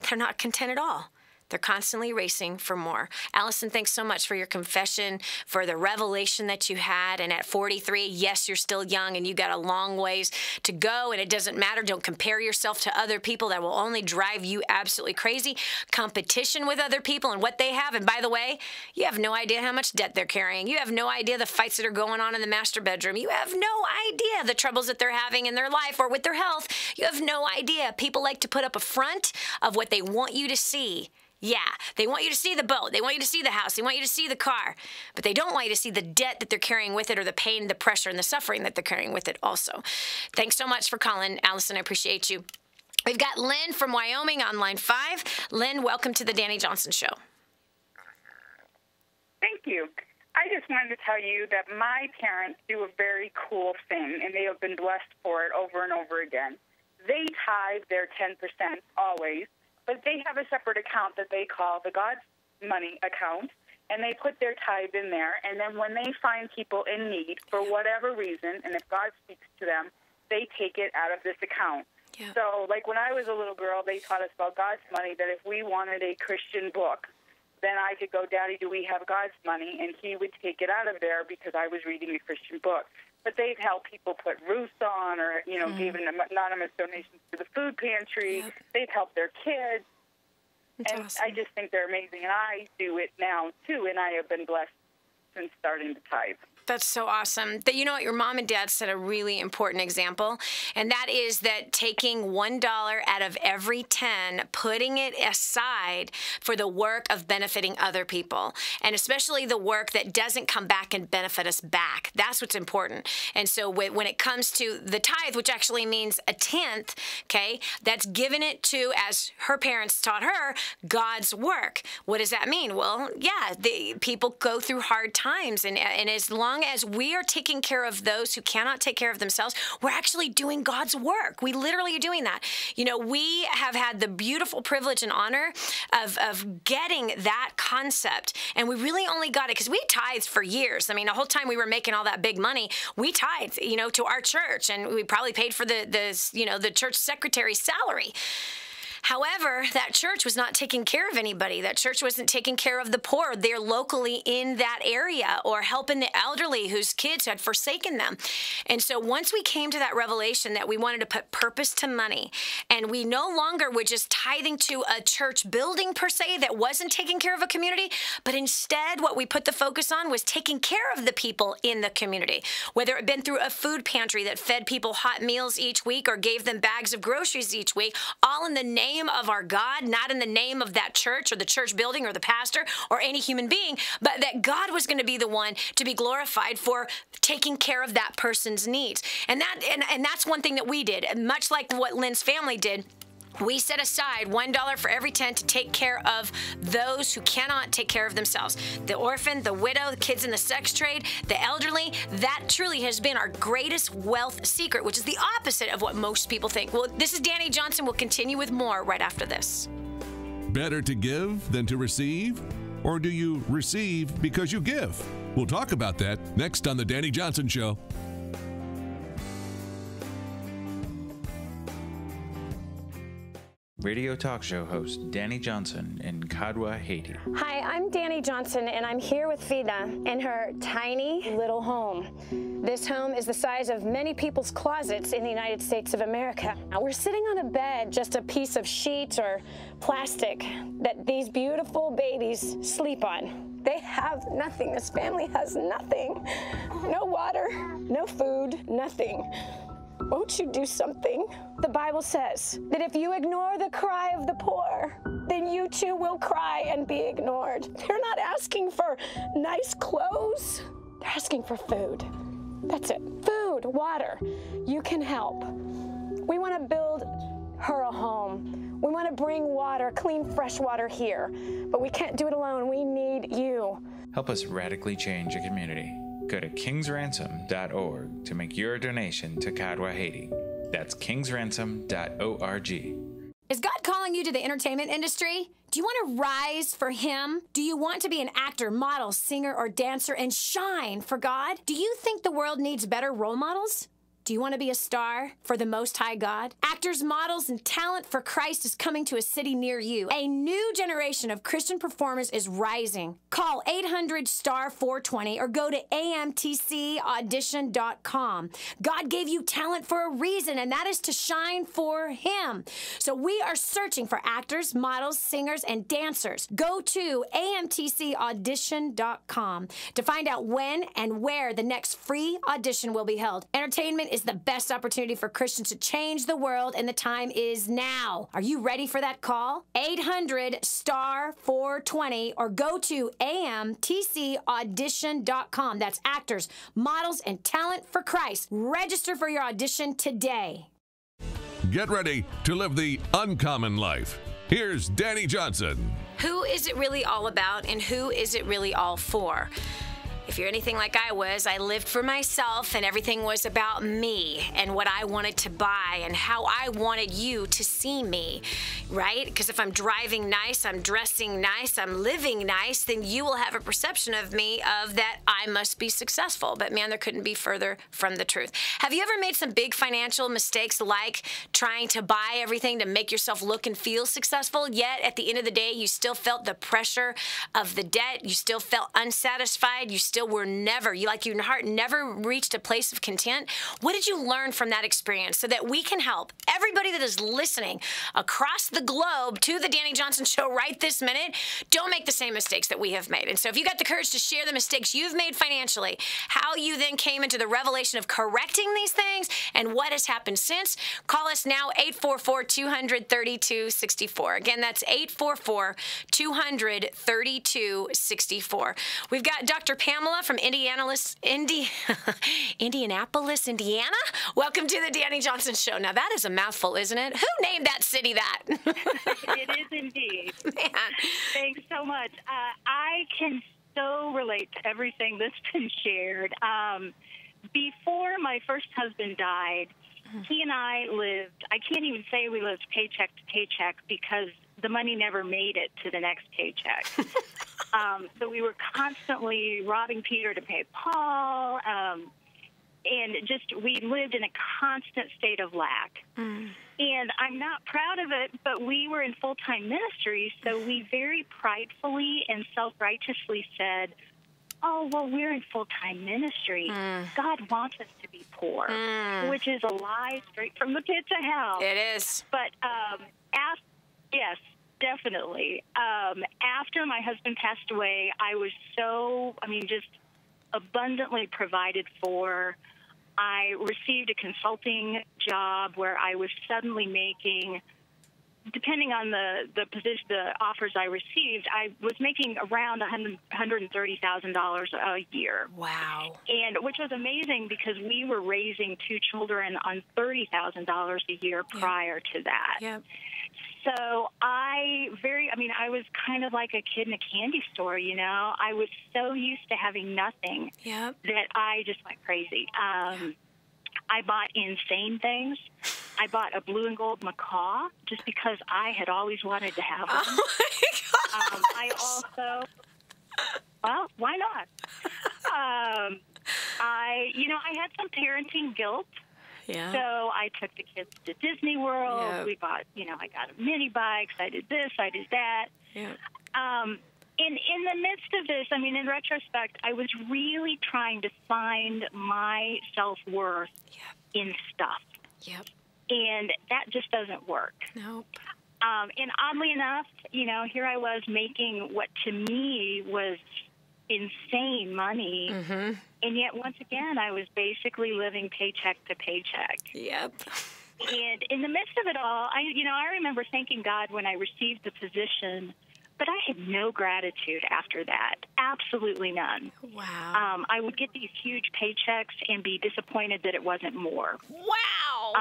They're not content at all. They're constantly racing for more. Allison, thanks so much for your confession, for the revelation that you had. And at 43, yes, you're still young and you got a long ways to go, and it doesn't matter. Don't compare yourself to other people. That will only drive you absolutely crazy. Competition with other people and what they have. And by the way, you have no idea how much debt they're carrying. You have no idea the fights that are going on in the master bedroom. You have no idea the troubles that they're having in their life or with their health. You have no idea. People like to put up a front of what they want you to see. Yeah, they want you to see the boat. They want you to see the house. They want you to see the car. But they don't want you to see the debt that they're carrying with it, or the pain, the pressure, and the suffering that they're carrying with it also. Thanks so much for calling, Allison. I appreciate you. We've got Lynn from Wyoming on line 5. Lynn, welcome to the Dani Johnson Show. Thank you. I just wanted to tell you that my parents do a very cool thing, and they have been blessed for it over and over again. They tithe their 10% always, but they have a separate account that they call the God's Money account, and they put their tithe in there. And then when they find people in need for whatever reason, and if God speaks to them, they take it out of this account. Yeah. So, like when I was a little girl, they taught us about God's money, that if we wanted a Christian book, then I could go, Daddy, do we have God's money? And he would take it out of there because I was reading a Christian book. But they've helped people put roofs on or, you know, given anonymous donations to the food pantry. Yep. They've helped their kids. That's and awesome. I just think they're amazing. And I do it now, too, and I have been blessed since starting to tithe. That's so awesome. That, you know what, your mom and dad set a really important example, and that is that taking $1 out of every 10, putting it aside for the work of benefiting other people, and especially the work that doesn't come back and benefit us back. That's what's important. And so when it comes to the tithe, which actually means a tenth, okay, that's given it to, as her parents taught her, God's work. What does that mean? Well, yeah, people go through hard times, and as long as we are taking care of those who cannot take care of themselves, we're actually doing God's work. We literally are doing that. You know, we have had the beautiful privilege and honor of getting that concept, and we really only got it because we tithed for years. I mean, the whole time we were making all that big money, we tithed, you know, to our church, and we probably paid for the church secretary's salary. However, that church was not taking care of anybody. That church wasn't taking care of the poor there locally in that area, or helping the elderly whose kids had forsaken them. And so once we came to that revelation that we wanted to put purpose to money, and we no longer were just tithing to a church building per se that wasn't taking care of a community, but instead what we put the focus on was taking care of the people in the community, whether it had been through a food pantry that fed people hot meals each week or gave them bags of groceries each week, all in the name of our God, not in the name of that church or the church building or the pastor or any human being, but that God was going to be the one to be glorified for taking care of that person's needs. And that's one thing that we did, much like what Lynn's family did. We set aside $1 for every 10 to take care of those who cannot take care of themselves. The orphan, the widow, the kids in the sex trade, the elderly. That truly has been our greatest wealth secret, which is the opposite of what most people think. Well, this is Dani Johnson. We'll continue with more right after this. Better to give than to receive? Or do you receive because you give? We'll talk about that next on The Dani Johnson Show. Radio talk show host Dani Johnson in Kadwa, Haiti. Hi, I'm Dani Johnson, and I'm here with Vida in her tiny little home. This home is the size of many people's closets in the United States of America. Now, we're sitting on a bed, just a piece of sheet or plastic that these beautiful babies sleep on. They have nothing. This family has nothing. No water, no food, nothing. Won't you do something? The Bible says that if you ignore the cry of the poor, then you too will cry and be ignored. They're not asking for nice clothes. They're asking for food. That's it. Food, water. You can help. We want to build her a home. We want to bring water, clean, fresh water here. But we can't do it alone. We need you. Help us radically change a community. Go to kingsransom.org to make your donation to Kadwa, Haiti. That's kingsransom.org. Is God calling you to the entertainment industry? Do you want to rise for Him? Do you want to be an actor, model, singer, or dancer and shine for God? Do you think the world needs better role models? Do you want to be a star for the Most High God? Actors, models, and talent for Christ is coming to a city near you. A new generation of Christian performers is rising. Call 800-STAR-420 or go to amtcaudition.com. God gave you talent for a reason, and that is to shine for Him. So we are searching for actors, models, singers, and dancers. Go to amtcaudition.com to find out when and where the next free audition will be held. Entertainment is the best opportunity for Christians to change the world, and the time is now. Are you ready for that call? 800-STAR-420 or go to amtcaudition.com. That's actors, models, and talent for Christ. Register for your audition today. Get ready to live the uncommon life. Here's Dani Johnson. Who is it really all about, and who is it really all for? If you're anything like I was, I lived for myself and everything was about me and what I wanted to buy and how I wanted you to see me, right? Because if I'm driving nice, I'm dressing nice, I'm living nice, then you will have a perception of me of that I must be successful. But man, there couldn't be further from the truth. Have you ever made some big financial mistakes like trying to buy everything to make yourself look and feel successful, yet at the end of the day, you still felt the pressure of the debt, you still felt unsatisfied, you still were never, your heart never reached a place of content? What did you learn from that experience so that we can help everybody that is listening across the globe to the Dani Johnson Show right this minute? Don't make the same mistakes that we have made. And so if you got the courage to share the mistakes you've made financially, how you then came into the revelation of correcting these things and what has happened since, call us now, 844-200-3264. Again, that's 844-200-3264. We've got Dr. Pamela from Indianapolis, Indiana. Welcome to the Dani Johnson Show. Now, that is a mouthful, isn't it? Who named that city that? It is indeed. Man. Thanks so much. I can so relate to everything that's been shared. Before my first husband died, he and I lived, I can't even say we lived paycheck to paycheck because the money never made it to the next paycheck. So we were constantly robbing Peter to pay Paul, and we lived in a constant state of lack. And I'm not proud of it, but we were in full-time ministry, so we very pridefully and self-righteously said, oh, well, we're in full-time ministry. God wants us to be poor, which is a lie straight from the pits of hell. It is. But, yes, definitely. After my husband passed away, I was just abundantly provided for. I received a consulting job where I was suddenly making, depending on the position, the offers I received, I was making around $130,000 a year. Wow. And which was amazing because we were raising 2 children on $30,000 a year prior to that. Yep. So I was kind of like a kid in a candy store, you know. I was so used to having nothing that I just went crazy. I bought insane things. I bought a blue and gold macaw just because I had always wanted to have one. Oh, my gosh. I also, well, why not? I had some parenting guilt. Yeah. So I took the kids to Disney World. Yep. We bought, I got a mini bikes. I did this. I did that. Yeah. In the midst of this, in retrospect, I was really trying to find my self-worth in stuff. Yep. And that just doesn't work. Nope. And oddly enough, here I was making what to me was insane money. Mm-hmm. And yet, once again, I was basically living paycheck to paycheck. Yep. And in the midst of it all, I remember thanking God when I received the position, but I had no gratitude after that. Absolutely none. Wow. I would get these huge paychecks and be disappointed that it wasn't more. Wow.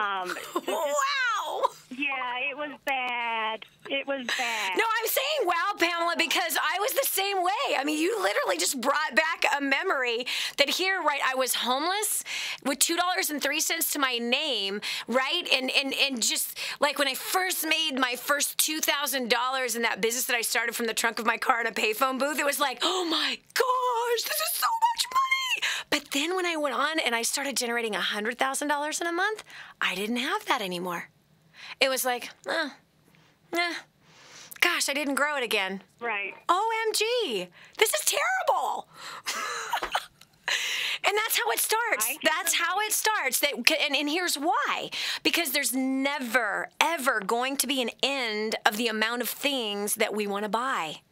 Wow. Yeah, it was bad. It was bad. No, I'm saying wow, Pamela, because I was the same way. You literally just brought back a memory that here, right, I was homeless with $2.03 to my name, right? And just like when I first made my first $2,000 in that business that I started from the trunk of my car in a payphone booth, it was like, oh my gosh, this is so much money. But then when I went on and I started generating $100,000 in a month, I didn't have that anymore. It was like, gosh, I didn't grow it again. Right. OMG, this is terrible. And that's how it starts. That's how it starts. And here's why. Because there's never, ever going to be an end of the amount of things that we want to buy.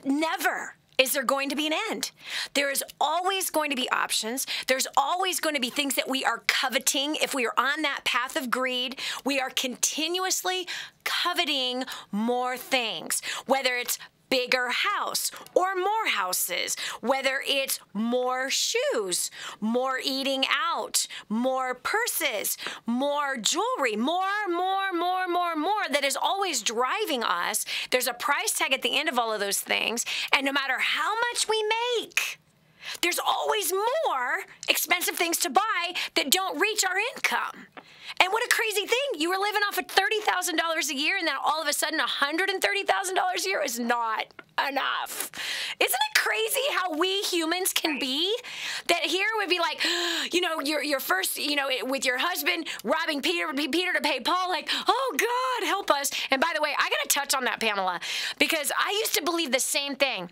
Never is there going to be an end. There is always going to be options. There's always going to be things that we are coveting. If we are on that path of greed, we are continuously coveting more things, whether it's bigger house or more houses, whether it's more shoes, more eating out, more purses, more jewelry, more that is always driving us. There's a price tag at the end of all of those things, and no matter how much we make, There's always more expensive things to buy that don't reach our income. And what a crazy thing. You were living off of $30,000 a year, and then all of a sudden $130,000 a year is not enough. Isn't it crazy how we humans can be? That here would be like, you know, your first, you know, with your husband robbing Peter to pay Paul, like, oh God, help us. And by the way, I got to touch on that, Pamela, because I used to believe the same thing.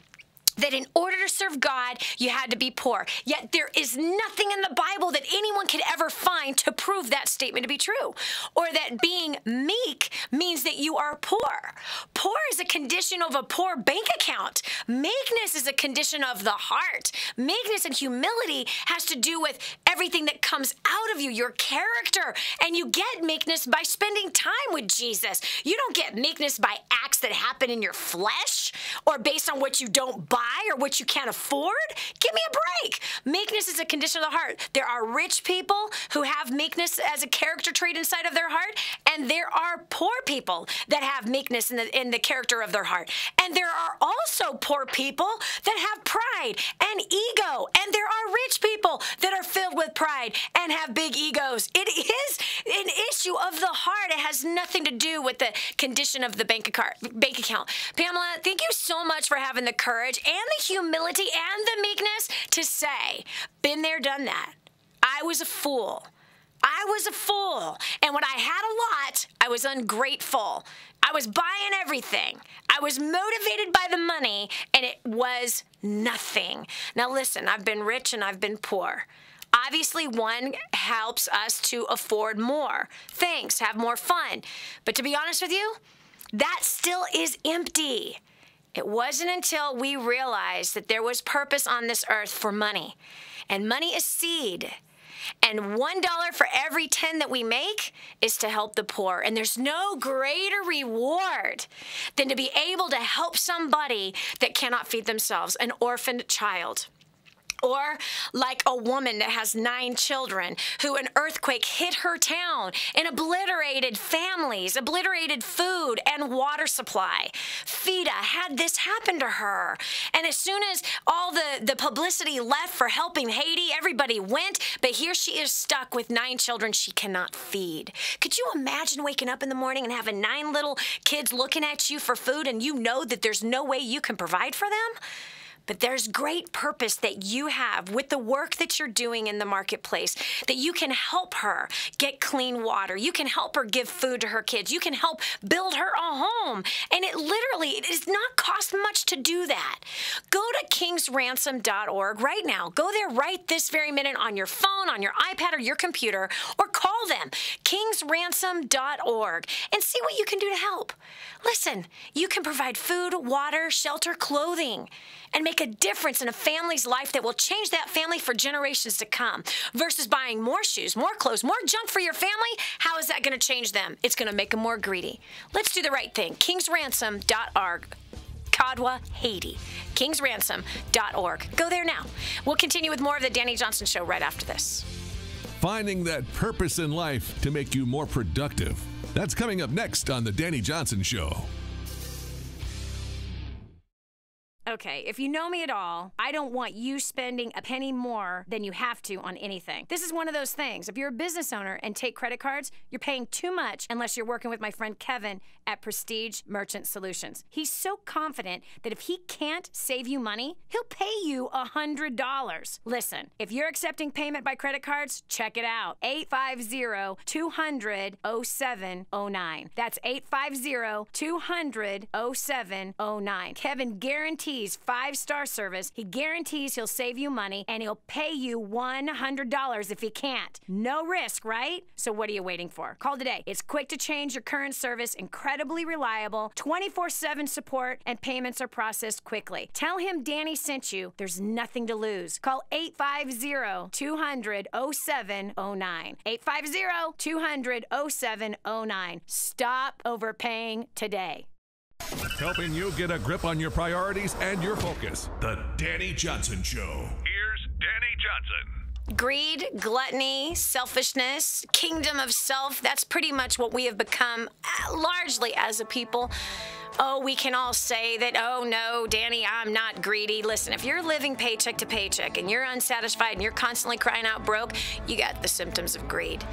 That in order to serve God, you had to be poor. Yet there is nothing in the Bible that anyone could ever find to prove that statement to be true. Or that being meek means that you are poor. Poor is a condition of a poor bank account. Meekness is a condition of the heart. Meekness and humility has to do with everything that comes out of you, your character. And you get meekness by spending time with Jesus. You don't get meekness by acts that happen in your flesh or based on what you don't buy or what you can't afford. Give me a break. Meekness is a condition of the heart. There are rich people who have meekness as a character trait inside of their heart, and there are poor people that have meekness in the character of their heart. And there are also poor people that have pride and ego, and there are rich people that are filled with pride and have big egos. It is an issue of the heart. It has nothing to do with the condition of the bank account. Pamela, thank you so much for having the courage and the humility and the meekness to say, been there, done that. I was a fool. I was a fool. And when I had a lot, I was ungrateful. I was buying everything. I was motivated by the money, and it was nothing. Now listen, I've been rich and I've been poor. Obviously, one helps us to afford more things, have more fun. But to be honest with you, that still is empty. It wasn't until we realized that there was purpose on this earth for money. And money is seed. And $1 for every 10 that we make is to help the poor. And there's no greater reward than to be able to help somebody that cannot feed themselves, an orphaned child. Or like a woman that has 9 children who an earthquake hit her town and obliterated families, obliterated food and water supply. Fida had this happen to her. And as soon as all the publicity left for helping Haiti, everybody went. But here she is stuck with 9 children she cannot feed. Could you imagine waking up in the morning and having 9 little kids looking at you for food and you know that there's no way you can provide for them? But there's great purpose that you have with the work that you're doing in the marketplace, that you can help her get clean water. You can help her give food to her kids. You can help build her a home. And it does not cost much to do that. Go to kingsransom.org right now. Go there right this very minute on your phone, on your iPad, or your computer, or call them, kingsransom.org, and see what you can do to help. Listen, you can provide food, water, shelter, clothing, and make a difference in a family's life that will change that family for generations to come. Versus buying more shoes, more clothes, more junk for your family, how is that going to change them? It's going to make them more greedy. Let's do the right thing. kingsransom.org. Kadwa, Haiti. kingsransom.org. Go there now. We'll continue with more of the Dani Johnson Show right after this. Finding that purpose in life to make you more productive. That's coming up next on the Dani Johnson Show. Okay, if you know me at all, I don't want you spending a penny more than you have to on anything. This is one of those things. If you're a business owner and take credit cards, you're paying too much unless you're working with my friend Kevin at Prestige Merchant Solutions. He's so confident that if he can't save you money, he'll pay you $100. Listen, if you're accepting payment by credit cards, check it out. 850-200-0709. That's 850-200-0709. Kevin guarantees 5-star service. He guarantees he'll save you money, and he'll pay you $100 if he can't. No risk, right? So what are you waiting for? Call today. It's quick to change your current service, incredibly reliable, 24/7 support, and payments are processed quickly. Tell him Dani sent you. There's nothing to lose. Call 850-200-0709. 850-200-0709. Stop overpaying today. Helping you get a grip on your priorities and your focus. The Dani Johnson Show. Here's Dani Johnson. Greed, gluttony, selfishness, kingdom of self, that's pretty much what we have become largely as a people. Oh, we can all say that, oh no, Dani, I'm not greedy. Listen, if you're living paycheck to paycheck and you're unsatisfied and you're constantly crying out broke, you got the symptoms of greed.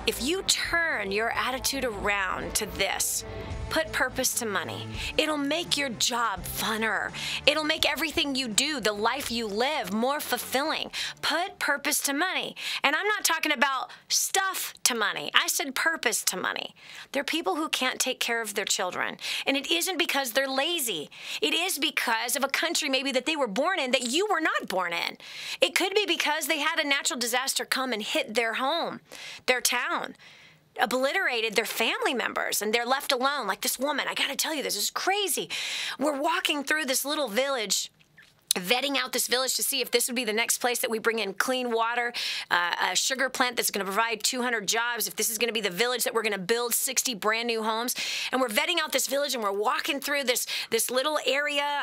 If you turn your attitude around to this, put purpose to money, it'll make your job funner. It'll make everything you do, the life you live, more fulfilling. Put purpose to money. And I'm not talking about stuff to money. I said purpose to money. There are people who can't take care of their children. And it isn't because they're lazy. It is because of a country maybe that they were born in that you were not born in. It could be because they had a natural disaster come and hit their home, their town, obliterated their family members, and they're left alone. Like this woman, I gotta tell you, this is crazy. We're walking through this little village, vetting out this village to see if this would be the next place that we bring in clean water, a sugar plant that's going to provide 200 jobs, if this is going to be the village that we're going to build 60 brand new homes. And we're vetting out this village, and we're walking through this little area,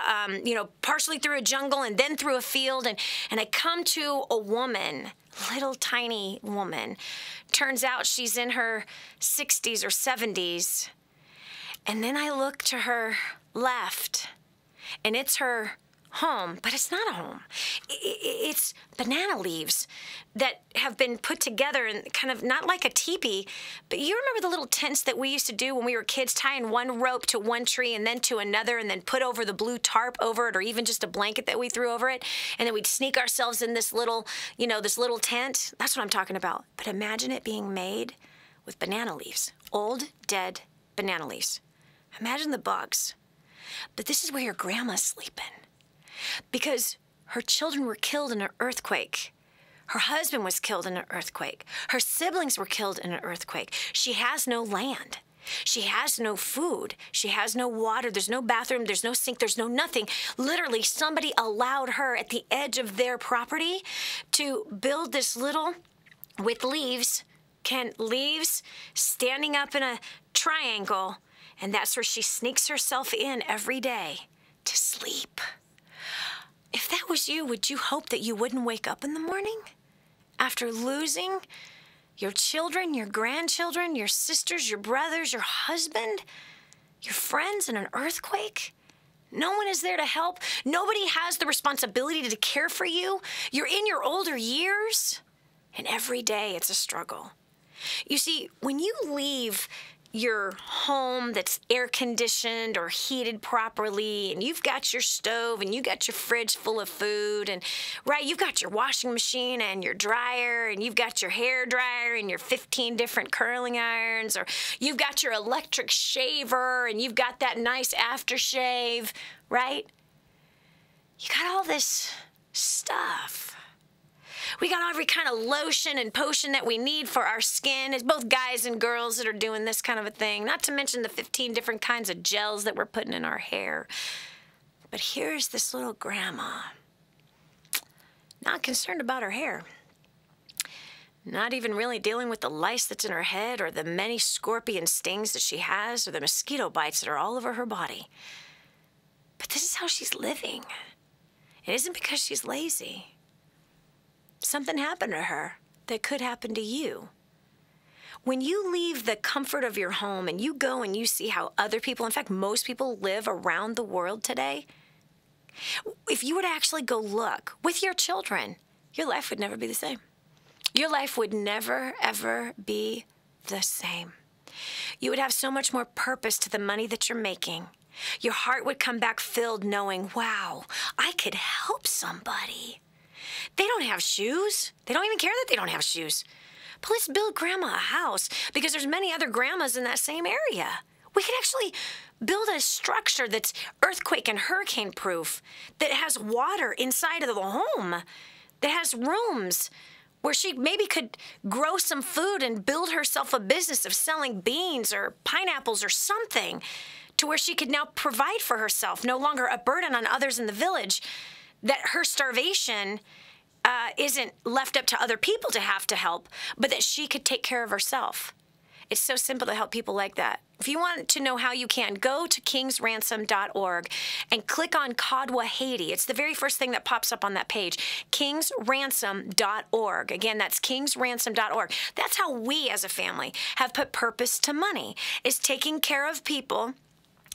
partially through a jungle and then through a field. And I come to a woman, little tiny woman. Turns out she's in her 60s or 70s. And then I look to her left, and it's her home, but it's not a home. It's banana leaves that have been put together and kind of not like a teepee, but you remember the little tents that we used to do when we were kids, tying one rope to one tree and then to another and then put over the blue tarp over it, or even just a blanket that we threw over it, and then we'd sneak ourselves in this little, this little tent. That's what I'm talking about. But imagine it being made with banana leaves, old, dead banana leaves. Imagine the bugs. But this is where your grandma's sleeping, because her children were killed in an earthquake. Her husband was killed in an earthquake. Her siblings were killed in an earthquake. She has no land. She has no food. She has no water. There's no bathroom. There's no sink. There's no nothing. Literally, somebody allowed her at the edge of their property to build this little, with leaves standing up in a triangle, and that's where she sneaks herself in every day to sleep. If that was you, would you hope that you wouldn't wake up in the morning after losing your children, your grandchildren, your sisters, your brothers, your husband, your friends in an earthquake? No one is there to help. Nobody has the responsibility to care for you. You're in your older years, and every day it's a struggle. You see, when you leave your home that's air conditioned or heated properly, and you've got your stove and you got your fridge full of food, and you've got your washing machine and your dryer, and you've got your hair dryer and your 15 different curling irons, or you've got your electric shaver and you've got that nice aftershave, right? You got all this stuff. We got every kind of lotion and potion that we need for our skin. It's both guys and girls that are doing this kind of a thing, not to mention the 15 different kinds of gels that we're putting in our hair. But here's this little grandma, not concerned about her hair, not even really dealing with the lice that's in her head or the many scorpion stings that she has or the mosquito bites that are all over her body. But this is how she's living. It isn't because she's lazy. Something happened to her that could happen to you. When you leave the comfort of your home and you go and you see how other people, in fact, most people live around the world today, if you were to actually go look with your children, your life would never be the same. Your life would never, ever be the same. You would have so much more purpose to the money that you're making. Your heart would come back filled knowing, wow, I could help somebody. They don't have shoes. They don't even care that they don't have shoes. But let's build Grandma a house, because there's many other grandmas in that same area. We could actually build a structure that's earthquake and hurricane proof, that has water inside of the home, that has rooms where she maybe could grow some food and build herself a business of selling beans or pineapples or something, to where she could now provide for herself, no longer a burden on others in the village, that her starvation isn't left up to other people to have to help, but that she could take care of herself. It's so simple to help people like that. If you want to know how you can, go to kingsransom.org and click on Kadwa Haiti. It's the very first thing that pops up on that page, kingsransom.org. Again, that's kingsransom.org. That's how we as a family have put purpose to money, is taking care of people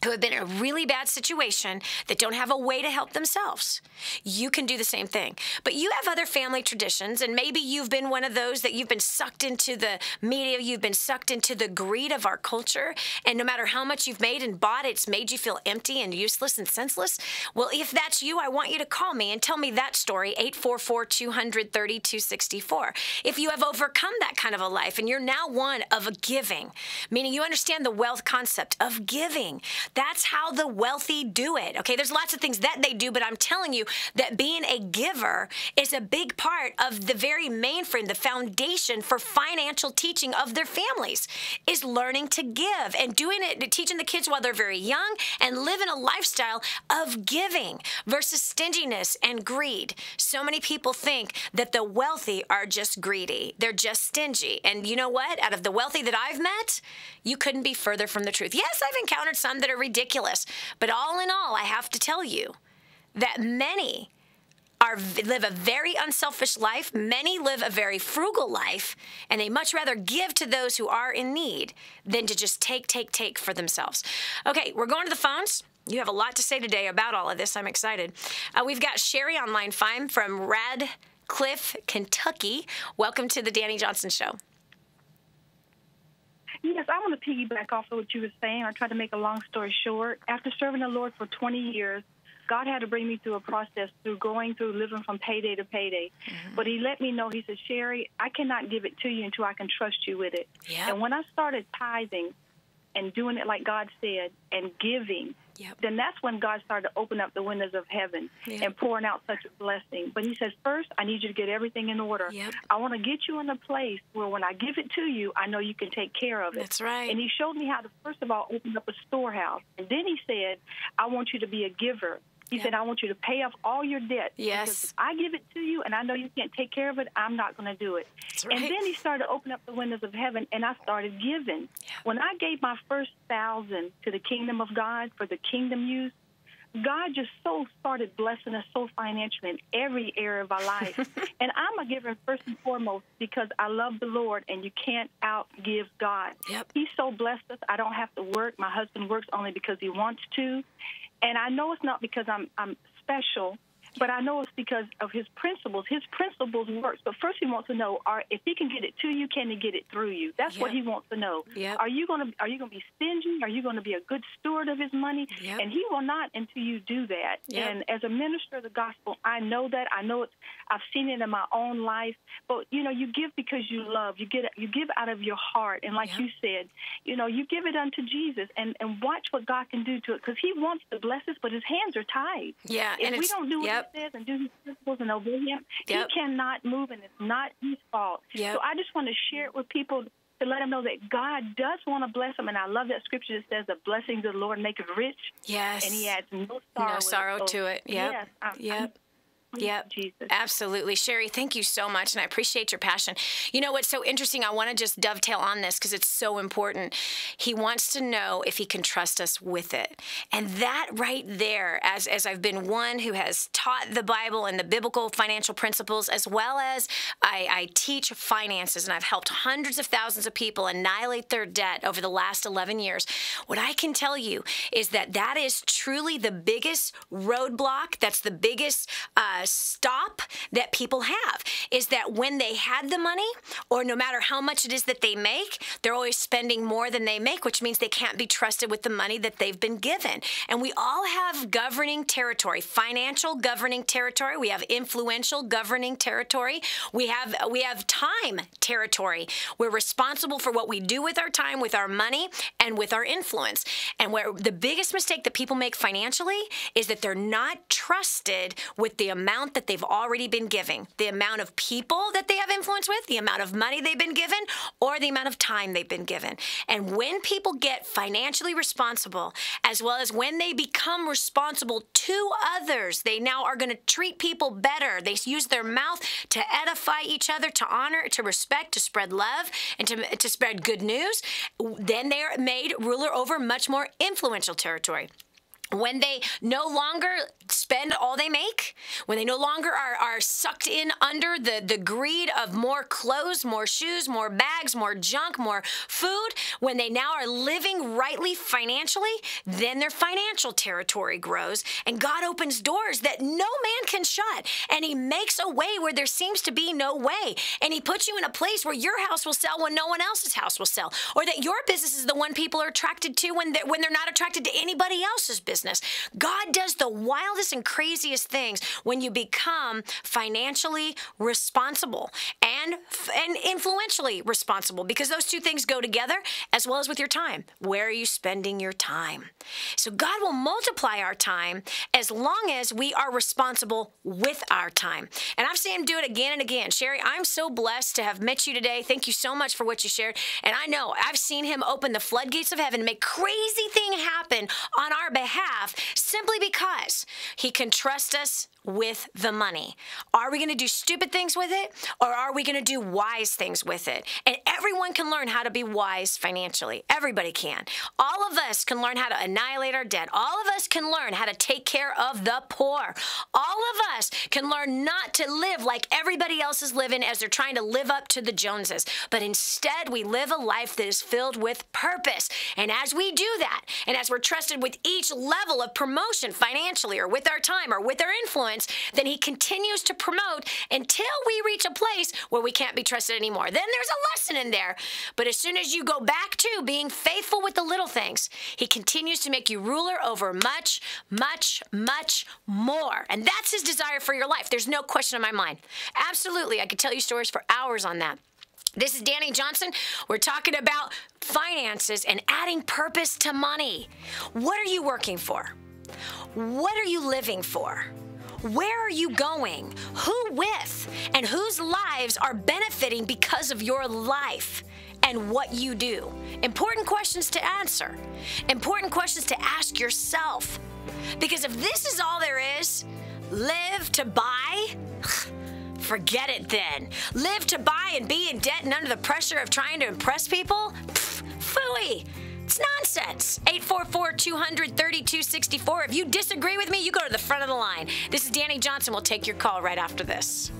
who have been in a really bad situation that don't have a way to help themselves. You can do the same thing. But you have other family traditions, and maybe you've been one of those that you've been sucked into the media, you've been sucked into the greed of our culture, and no matter how much you've made and bought, it's made you feel empty and useless and senseless. Well, if that's you, I want you to call me and tell me that story, 844-200-3264. If you have overcome that kind of a life and you're now one of a giving, meaning you understand the wealth concept of giving, that's how the wealthy do it. Okay, there's lots of things that they do, but I'm telling you that being a giver is a big part of the very mainframe, the foundation for financial teaching of their families, is learning to give and doing it, teaching the kids while they're very young and living a lifestyle of giving versus stinginess and greed. So many people think that the wealthy are just greedy. They're just stingy. And you know what? Out of the wealthy that I've met, you couldn't be further from the truth. Yes, I've encountered some that are ridiculous, but all in all, I have to tell you that many live a very unselfish life. Many live a very frugal life, and they much rather give to those who are in need than to just take for themselves. Okay, we're going to the phones. You have a lot to say today about all of this. I'm excited. We've got Sherry on line 5 from Radcliffe, Kentucky. Welcome to the Dani Johnson Show. Yes, I want to piggyback off of what you were saying. I tried to make a long story short. After serving the Lord for 20 years, God had to bring me through a process through going through living from payday to payday. Mm-hmm. But he let me know, he said, Sherry, I cannot give it to you until I can trust you with it. Yep. And when I started tithing and doing it like God said and giving, then that's when God started to open up the windows of heaven and pouring out such a blessing. But he says, first, I need you to get everything in order. I want to get you in a place where when I give it to you, I know you can take care of it. That's right. And he showed me how to, first of all, open up a storehouse. And then he said, I want you to be a giver. He said, I want you to pay off all your debt. Yes. Because if I give it to you and I know you can't take care of it, I'm not going to do it. That's right. And then he started to open up the windows of heaven, and I started giving. When I gave my first 1,000 to the kingdom of God for the kingdom use, God just so started blessing us so financially in every area of our life. And I'm a giver first and foremost because I love the Lord, and you can't outgive God. He so blessed us. I don't have to work. My husband works only because he wants to. And I know it's not because I'm special, but I know it's because of his principles. His principles works. But first he wants to know, if he can get it to you, can he get it through you? That's what he wants to know. Are you going to be stingy? Are you going to be a good steward of his money? And he will not until you do that. And as a minister of the gospel, I know that. I know it's. I've seen it in my own life. But, you know, you give because you love. You give out of your heart. And like you said, you know, you give it unto Jesus and watch what God can do to it, because he wants to bless us, but his hands are tied. If we don't do what he says and do his principles and obey him, he cannot move, and it's not his fault. So I just want to share it with people to let them know that God does want to bless them. And I love that scripture that says the blessings of the Lord make it rich. And he adds no sorrow, to it. Jesus. Absolutely. Sherry, thank you so much, and I appreciate your passion. You know what's so interesting? I want to just dovetail on this because it's so important. He wants to know if he can trust us with it. And that right there, as I've been one who has taught the Bible and the biblical financial principles, as well as I teach finances, and I've helped hundreds of thousands of people annihilate their debt over the last 11 years. What I can tell you is that is truly the biggest roadblock. That's the biggest stop that people have, is that when they had the money, or no matter how much it is that they make, they're always spending more than they make, which means they can't be trusted with the money that they've been given. And we all have governing territory, financial governing territory. We have influential governing territory. We have time territory. We're responsible for what we do with our time, with our money, and with our influence. And where the biggest mistake that people make financially is that they're not trusted with the amount amount that they've already been giving, the amount of people that they have influence with, the amount of money they've been given, or the amount of time they've been given. And when people get financially responsible, as well as when they become responsible to others, they now are going to treat people better. They use their mouth to edify each other, to honor, to respect, to spread love, and to spread good news. Then they are made ruler over much more influential territory. When they no longer spend all they make, when they no longer are sucked in under the greed of more clothes, more shoes, more bags, more junk, more food, when they now are living rightly financially, then their financial territory grows, and God opens doors that no man can shut, and He makes a way where there seems to be no way, and He puts you in a place where your house will sell when no one else's house will sell, or that your business is the one people are attracted to when they're not attracted to anybody else's business. God does the wildest and craziest things when you become financially responsible and influentially responsible, because those two things go together, as well as with your time. Where are you spending your time? So God will multiply our time as long as we are responsible with our time. And I've seen Him do it again and again. Sherry, I'm so blessed to have met you today. Thank you so much for what you shared. And I know I've seen Him open the floodgates of heaven and make crazy things happen on our behalf, simply because He can trust us with the money. Are we going to do stupid things with it, or are we going to do wise things with it? And everyone can learn how to be wise financially. Everybody can. All of us can learn how to annihilate our debt. All of us can learn how to take care of the poor. All of us can learn not to live like everybody else is living as they're trying to live up to the Joneses, but instead we live a life that is filled with purpose. And as we do that, and as we're trusted with each level of promotion financially, or with our time, or with our influence, then He continues to promote until we reach a place where we can't be trusted anymore. Then there's a lesson in there. But as soon as you go back to being faithful with the little things, He continues to make you ruler over much, much, much more. And that's His desire for your life. There's no question in my mind. Absolutely. I could tell you stories for hours on that. This is Dani Johnson. We're talking about finances and adding purpose to money. What are you working for? What are you living for? Where are you going? Who with? And whose lives are benefiting because of your life and what you do? Important questions to answer. Important questions to ask yourself. Because if this is all there is, live to buy, forget it then. Live to buy and be in debt and under the pressure of trying to impress people? Phooey. It's nonsense. 844-200-3264. If you disagree with me, you go to the front of the line. This is Dani Johnson. We'll take your call right after this.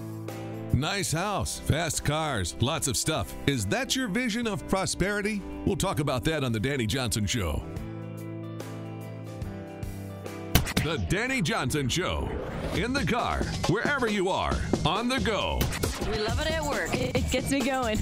Nice house, fast cars, lots of stuff. Is that your vision of prosperity? We'll talk about that on The Dani Johnson Show. The Dani Johnson Show. In the car, wherever you are, on the go. We love it at work. It gets me going.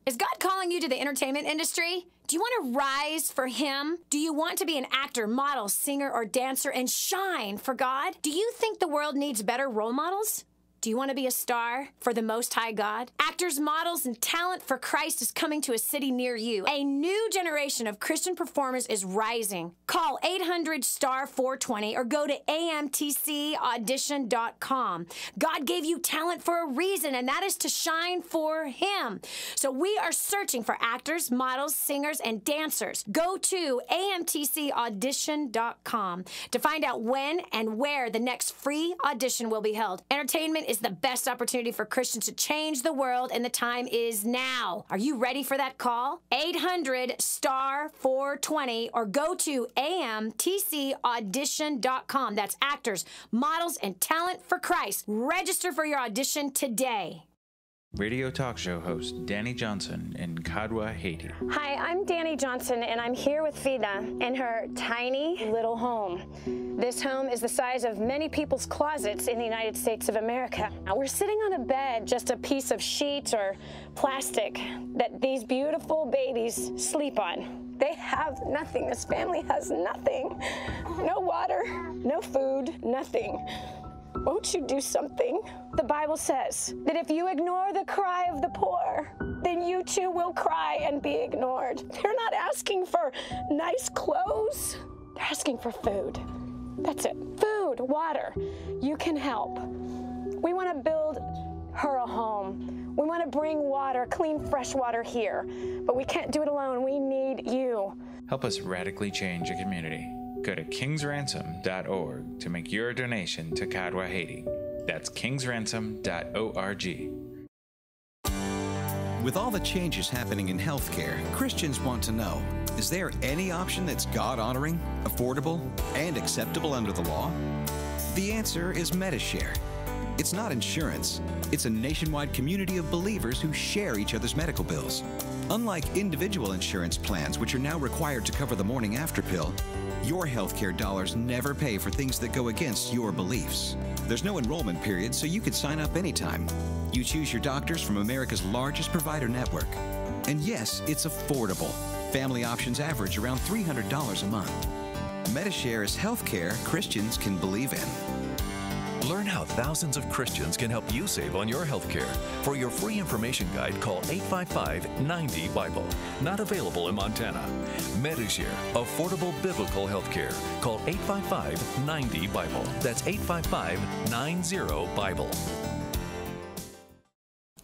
Is God calling you to the entertainment industry? Do you want to rise for Him? Do you want to be an actor, model, singer, or dancer and shine for God? Do you think the world needs better role models? Do you want to be a star for the Most High God? Actors, models, and talent for Christ is coming to a city near you. A new generation of Christian performers is rising. Call 800-STAR-420 or go to amtcaudition.com. God gave you talent for a reason, and that is to shine for Him. So we are searching for actors, models, singers, and dancers. Go to amtcaudition.com to find out when and where the next free audition will be held. Entertainment is the best opportunity for Christians to change the world, and the time is now. Are you ready for that call? 800-STAR-420 or go to amtcaudition.com. That's actors, models, and talent for Christ. Register for your audition today. Radio talk show host Dani Johnson in Kadwa, Haiti. Hi, I'm Dani Johnson, and I'm here with Vida in her tiny little home. This home is the size of many people's closets in the United States of America. Now, we're sitting on a bed, just a piece of sheet or plastic that these beautiful babies sleep on. They have nothing. This family has nothing. No water, no food, nothing. Won't you do something? The Bible says that if you ignore the cry of the poor, then you too will cry and be ignored. They're not asking for nice clothes. They're asking for food. That's it. Food, water. You can help. We want to build her a home. We want to bring water, clean, fresh water here. But we can't do it alone. We need you. Help us radically change a community. Go to kingsransom.org to make your donation to Kadwa, Haiti. That's kingsransom.org. With all the changes happening in healthcare, Christians want to know, is there any option that's God-honoring, affordable, and acceptable under the law? The answer is Medishare. It's not insurance. It's a nationwide community of believers who share each other's medical bills. Unlike individual insurance plans, which are now required to cover the morning after pill, your healthcare dollars never pay for things that go against your beliefs. There's no enrollment period, so you can sign up anytime. You choose your doctors from America's largest provider network. And yes, it's affordable. Family options average around $300 a month. Medishare is healthcare Christians can believe in. Learn how thousands of Christians can help you save on your health care. For your free information guide, call 855-90-BIBLE. Not available in Montana. Medishare, affordable biblical health care. Call 855-90-BIBLE. That's 855-90-BIBLE.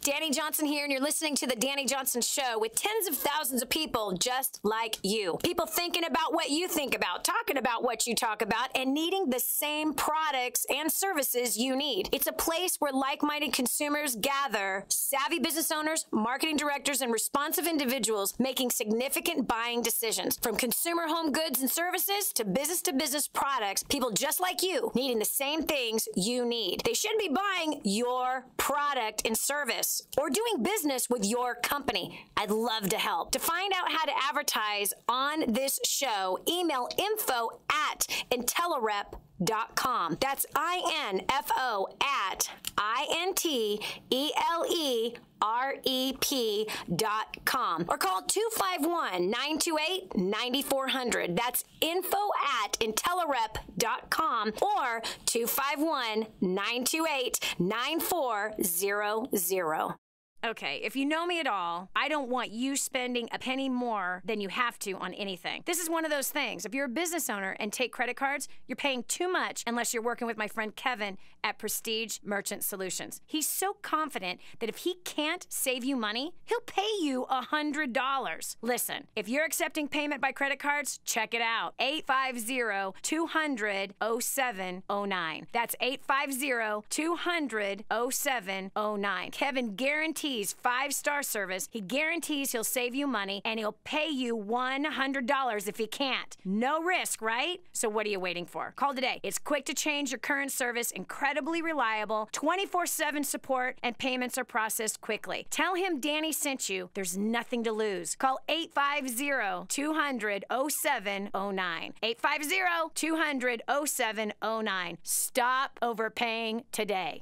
Dani Johnson here, and you're listening to The Dani Johnson Show with tens of thousands of people just like you. People thinking about what you think about, talking about what you talk about, and needing the same products and services you need. It's a place where like-minded consumers gather, savvy business owners, marketing directors, and responsive individuals making significant buying decisions. From consumer home goods and services to business products, people just like you needing the same things you need. They shouldn't be buying your product and service or doing business with your company. I'd love to help. To find out how to advertise on this show, email info@intelerep.com. That's info@INTELEREP.com. Or call 251-928-9400. That's info@intelerep.com or 251-928-9400. Okay, if you know me at all, I don't want you spending a penny more than you have to on anything. This is one of those things. If you're a business owner and take credit cards, you're paying too much unless you're working with my friend Kevin at Prestige Merchant Solutions. He's so confident that if he can't save you money, he'll pay you $100. Listen, if you're accepting payment by credit cards, check it out. 850-200-0709. That's 850-200-0709. Kevin guarantees 5-star service. He guarantees he'll save you money, and he'll pay you $100 if he can't. No risk, right? So what are you waiting for? Call today. It's quick to change your current service, incredibly reliable, 24/7 support, and payments are processed quickly. Tell him Dani sent you. There's nothing to lose. Call 850-200-0709. 850-200-0709. Stop overpaying today.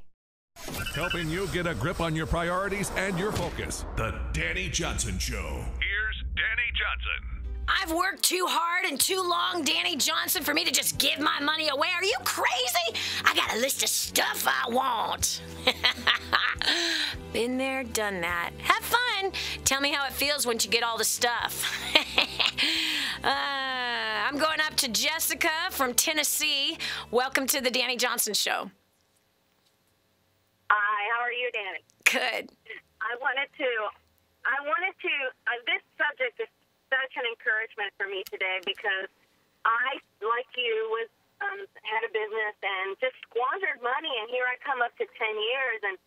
Helping you get a grip on your priorities and your focus. The Dani Johnson Show. Here's Dani Johnson. I've worked too hard and too long, Dani Johnson, for me to just give my money away. Are you crazy? I got a list of stuff I want. Been there, done that. Have fun. Tell me how it feels once you get all the stuff. I'm going up to Jessica from Tennessee. Welcome to the Dani Johnson Show. Hi, how are you, Dani? Good. I wanted to, this subject is such an encouragement for me today because I, like you, had a business and just squandered money, and here I come up to 10 years and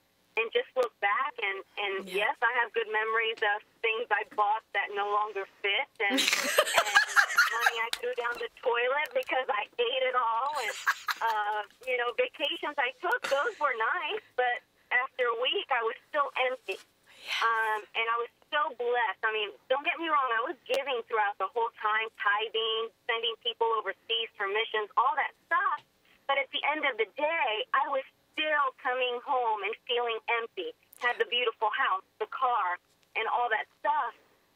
just look back, and yes, I have good memories of things I bought that no longer fit, and money I threw down the toilet because I ate it all, and, vacations I took, those were nice, but after a week, I was still empty. And I was so blessed. I mean, don't get me wrong, I was giving throughout the whole time, tithing, sending people overseas for missions, all that stuff. But at the end of the day, I was still coming home and feeling empty. Had the beautiful house, the car, and all that stuff,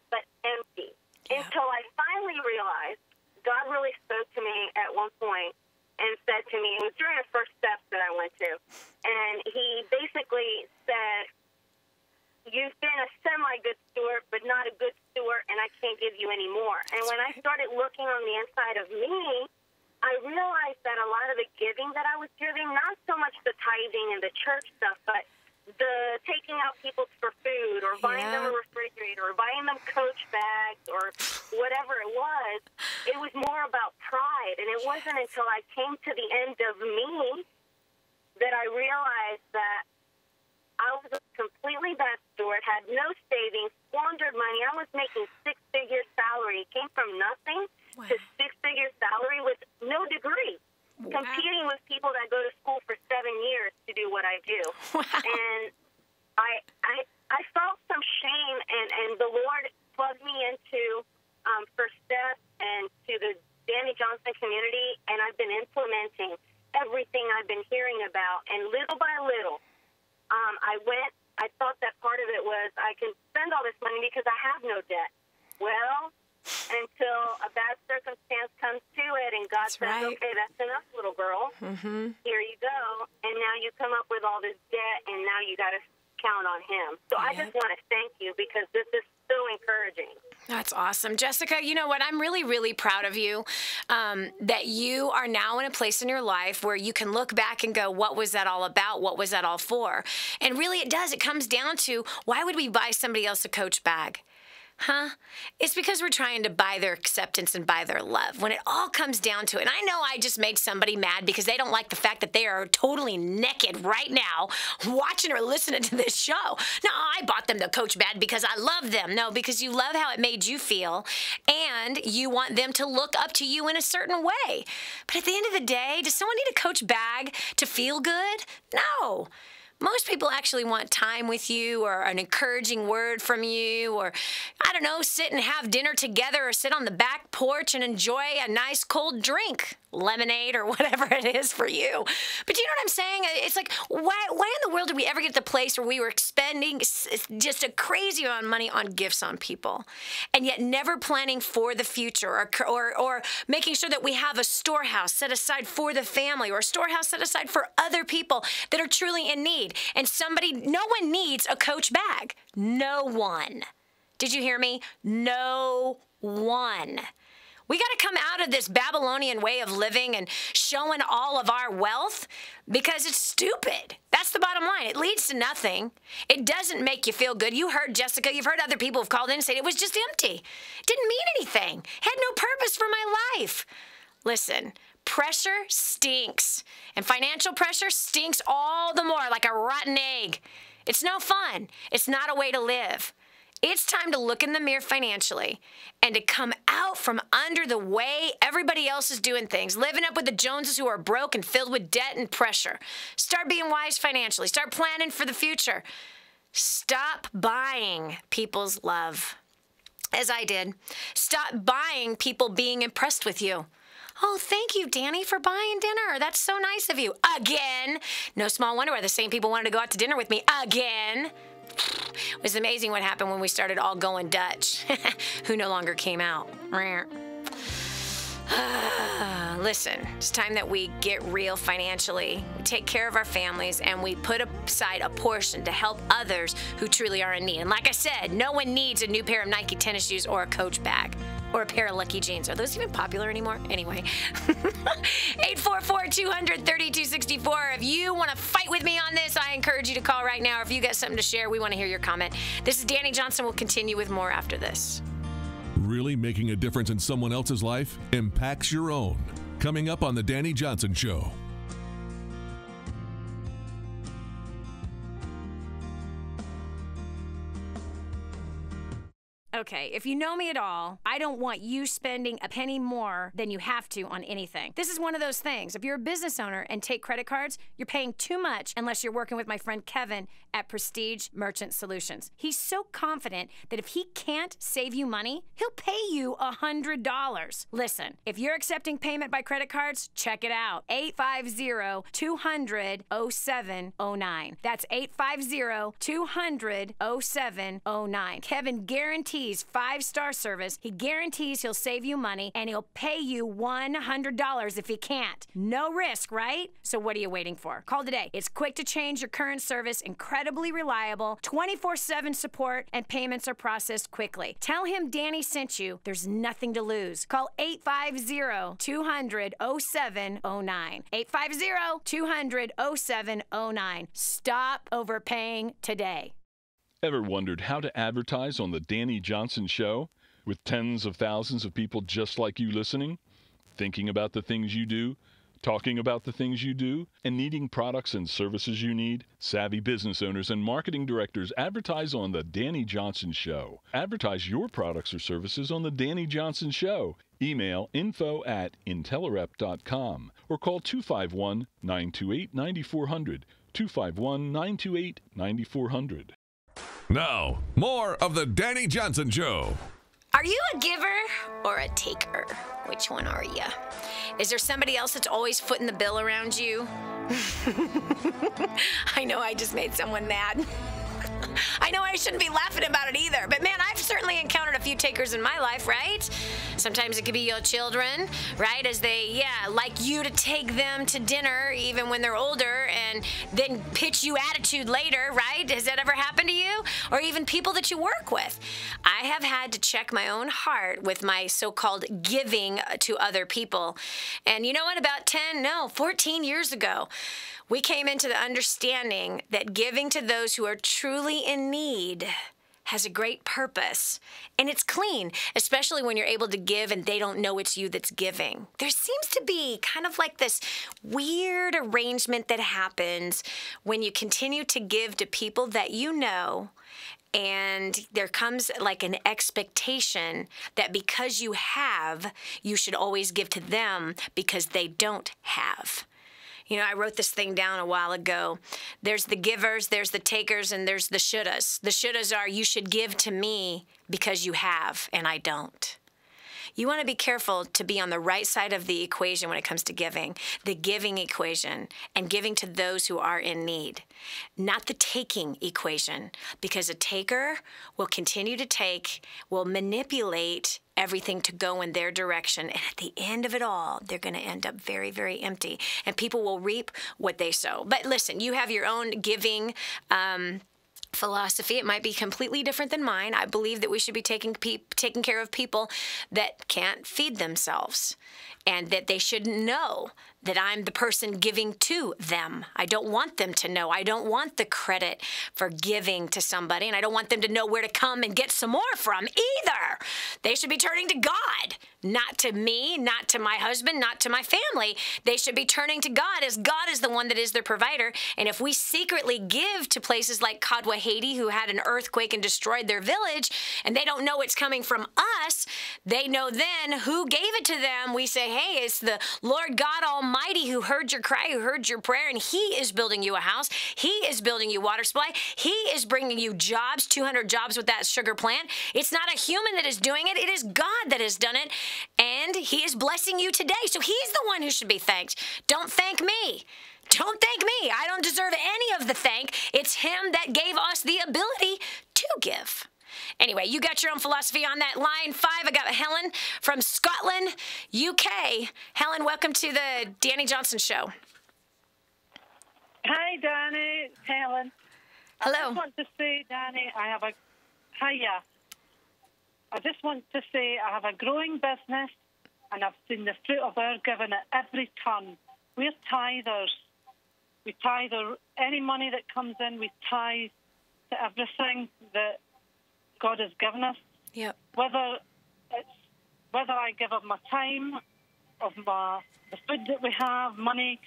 but empty. Yeah. Until I finally realized God really spoke to me at one point and said to me, it was during the first steps that I went to, and he basically said, you've been a semi-good steward, but not a good steward, and I can't give you any more. And when I started looking on the inside of me, I realized that a lot of the giving that I was giving, not so much the tithing and the church stuff, but the taking out people for food or buying them a refrigerator or buying them Coach bags or whatever it was more about pride. And it wasn't until I came to the end of me that I realized that I was a completely bad steward, had no savings, squandered money. I was making six-figure salary. It came from nothing to six-figure salary with no degree. Competing with people that go to school for 7 years to do what I do. And I felt some shame, and the Lord plugged me into First Step and to the Dani Johnson community, and I've been implementing everything I've been hearing about. And little by little, I thought that part of it was I can spend all this money because I have no debt. Well, until a bad circumstance comes to it and God says, okay, that's enough, little girl. Here you go. And now you come up with all this debt, and now you got to count on him. So I just want to thank you because this is so encouraging. That's awesome. Jessica, you know what? I'm really, really proud of you that you are now in a place in your life where you can look back and go, what was that all about? What was that all for? And really it does. It comes down to, why would we buy somebody else a Coach bag? Huh? It's because we're trying to buy their acceptance and buy their love. When it all comes down to it, and I know I just made somebody mad because they don't like the fact that they are totally naked right now watching or listening to this show. No, I bought them the Coach bag because I love them. No, because you love how it made you feel, and you want them to look up to you in a certain way. But at the end of the day, does someone need a Coach bag to feel good? No. Most people actually want time with you or an encouraging word from you or, I don't know, sit and have dinner together or sit on the back porch and enjoy a nice cold drink, lemonade or whatever it is for you. But you know what I'm saying? It's like, why in the world did we ever get to the place where we were spending just a crazy amount of money on gifts on people and yet never planning for the future or making sure that we have a storehouse set aside for the family or a storehouse set aside for other people that are truly in need? And no one needs a Coach bag. No one. Did you hear me? No one. We got to come out of this Babylonian way of living and showing all of our wealth because it's stupid. That's the bottom line. It leads to nothing. It doesn't make you feel good. You heard Jessica. You've heard other people have called in and said it was just empty. It didn't mean anything. It had no purpose for my life. Listen. Pressure stinks, and financial pressure stinks all the more like a rotten egg. It's no fun. It's not a way to live. It's time to look in the mirror financially and to come out from under the way everybody else is doing things, living up with the Joneses who are broke and filled with debt and pressure. Start being wise financially. Start planning for the future. Stop buying people's love, as I did. Stop buying people being impressed with you. Oh, thank you, Dani, for buying dinner. That's so nice of you. Again. No small wonder why the same people wanted to go out to dinner with me. Again. It was amazing what happened when we started all going Dutch. Who no longer came out. Listen, it's time that we get real financially. We take care of our families, and we put aside a portion to help others who truly are in need. And like I said, no one needs a new pair of Nike tennis shoes or a Coach bag. Or a pair of Lucky Jeans. Are those even popular anymore? Anyway. 844-200-3264. If you want to fight with me on this, I encourage you to call right now. If you got something to share, we want to hear your comment. This is Dani Johnson. We'll continue with more after this. Really making a difference in someone else's life impacts your own. Coming up on The Dani Johnson Show. Okay, if you know me at all, I don't want you spending a penny more than you have to on anything. This is one of those things. If you're a business owner and take credit cards, you're paying too much unless you're working with my friend Kevin at Prestige Merchant Solutions. He's so confident that if he can't save you money, he'll pay you $100. Listen, if you're accepting payment by credit cards, check it out. 850-200-0709. That's 850-200-0709. Kevin guarantees guarantees 5-star service. He guarantees he'll save you money, and he'll pay you $100 if he can't. No risk, right? So what are you waiting for? Call today. It's quick to change your current service, incredibly reliable, 24/7 support, and payments are processed quickly. Tell him Dani sent you. There's nothing to lose. Call 850-200-0709. 850-200-0709. Stop overpaying today. Ever wondered how to advertise on the Dani Johnson Show with tens of thousands of people just like you listening, thinking about the things you do, talking about the things you do, and needing products and services you need? Savvy business owners and marketing directors advertise on the Dani Johnson Show. Advertise your products or services on the Dani Johnson Show. Email info@intellerep.com or call 251-928-9400. 251-928-9400. Now, more of the Dani Johnson Show. Are you a giver or a taker? Which one are you? Is there somebody else that's always footing the bill around you? I know I just made someone mad. I know I shouldn't be laughing about it either, but man, I've certainly encountered a few takers in my life, right? Sometimes it could be your children, right? As they, like you to take them to dinner even when they're older and then pitch you attitude later, right? Has that ever happened to you? Or even people that you work with. I have had to check my own heart with my so-called giving to other people. And you know what? About 14 years ago, we came into the understanding that giving to those who are truly in need has a great purpose. And it's clean, especially when you're able to give and they don't know it's you that's giving. There seems to be kind of like this weird arrangement that happens when you continue to give to people that you know, and there comes like an expectation that because you have, you should always give to them because they don't have. You know, I wrote this thing down a while ago. There's the givers, there's the takers, and there's the shouldas. The shouldas are, you should give to me because you have, and I don't. You want to be careful to be on the right side of the equation when it comes to giving, the giving equation, and giving to those who are in need, not the taking equation, because a taker will continue to take, will manipulate everything to go in their direction, and at the end of it all, they're going to end up very, very empty, and people will reap what they sow. But listen, you have your own giving philosophy. It might be completely different than mine. I believe that we should be taking care of people that can't feed themselves, and that they should know that I'm the person giving to them. I don't want them to know. I don't want the credit for giving to somebody, and I don't want them to know where to come and get some more from either. They should be turning to God, not to me, not to my husband, not to my family. They should be turning to God, as God is the one that is their provider. And if we secretly give to places like Kadwa, Haiti, who had an earthquake and destroyed their village, and they don't know it's coming from us, they know then who gave it to them. We say, hey, it's the Lord God Almighty who heard your cry, who heard your prayer, and He is building you a house. He is building you water supply. He is bringing you jobs, 200 jobs with that sugar plant. It's not a human that is doing it. It is God that has done it, and He is blessing you today. So He's the one who should be thanked. Don't thank me. Don't thank me. I don't deserve any of the thank. It's Him that gave us the ability to give. Anyway, you got your own philosophy on that. Line 5, I got Helen from Scotland, UK. Helen, welcome to the Dani Johnson Show. Hi, Dani. It's Helen. Hello. I just want to say, Dani, I just want to say I have a growing business, and I've seen the fruit of our giving at every turn. We're tithers. We tithe any money that comes in. We tithe to everything that God has given us. Yep. Whether I give of my time, of the food that we have, money,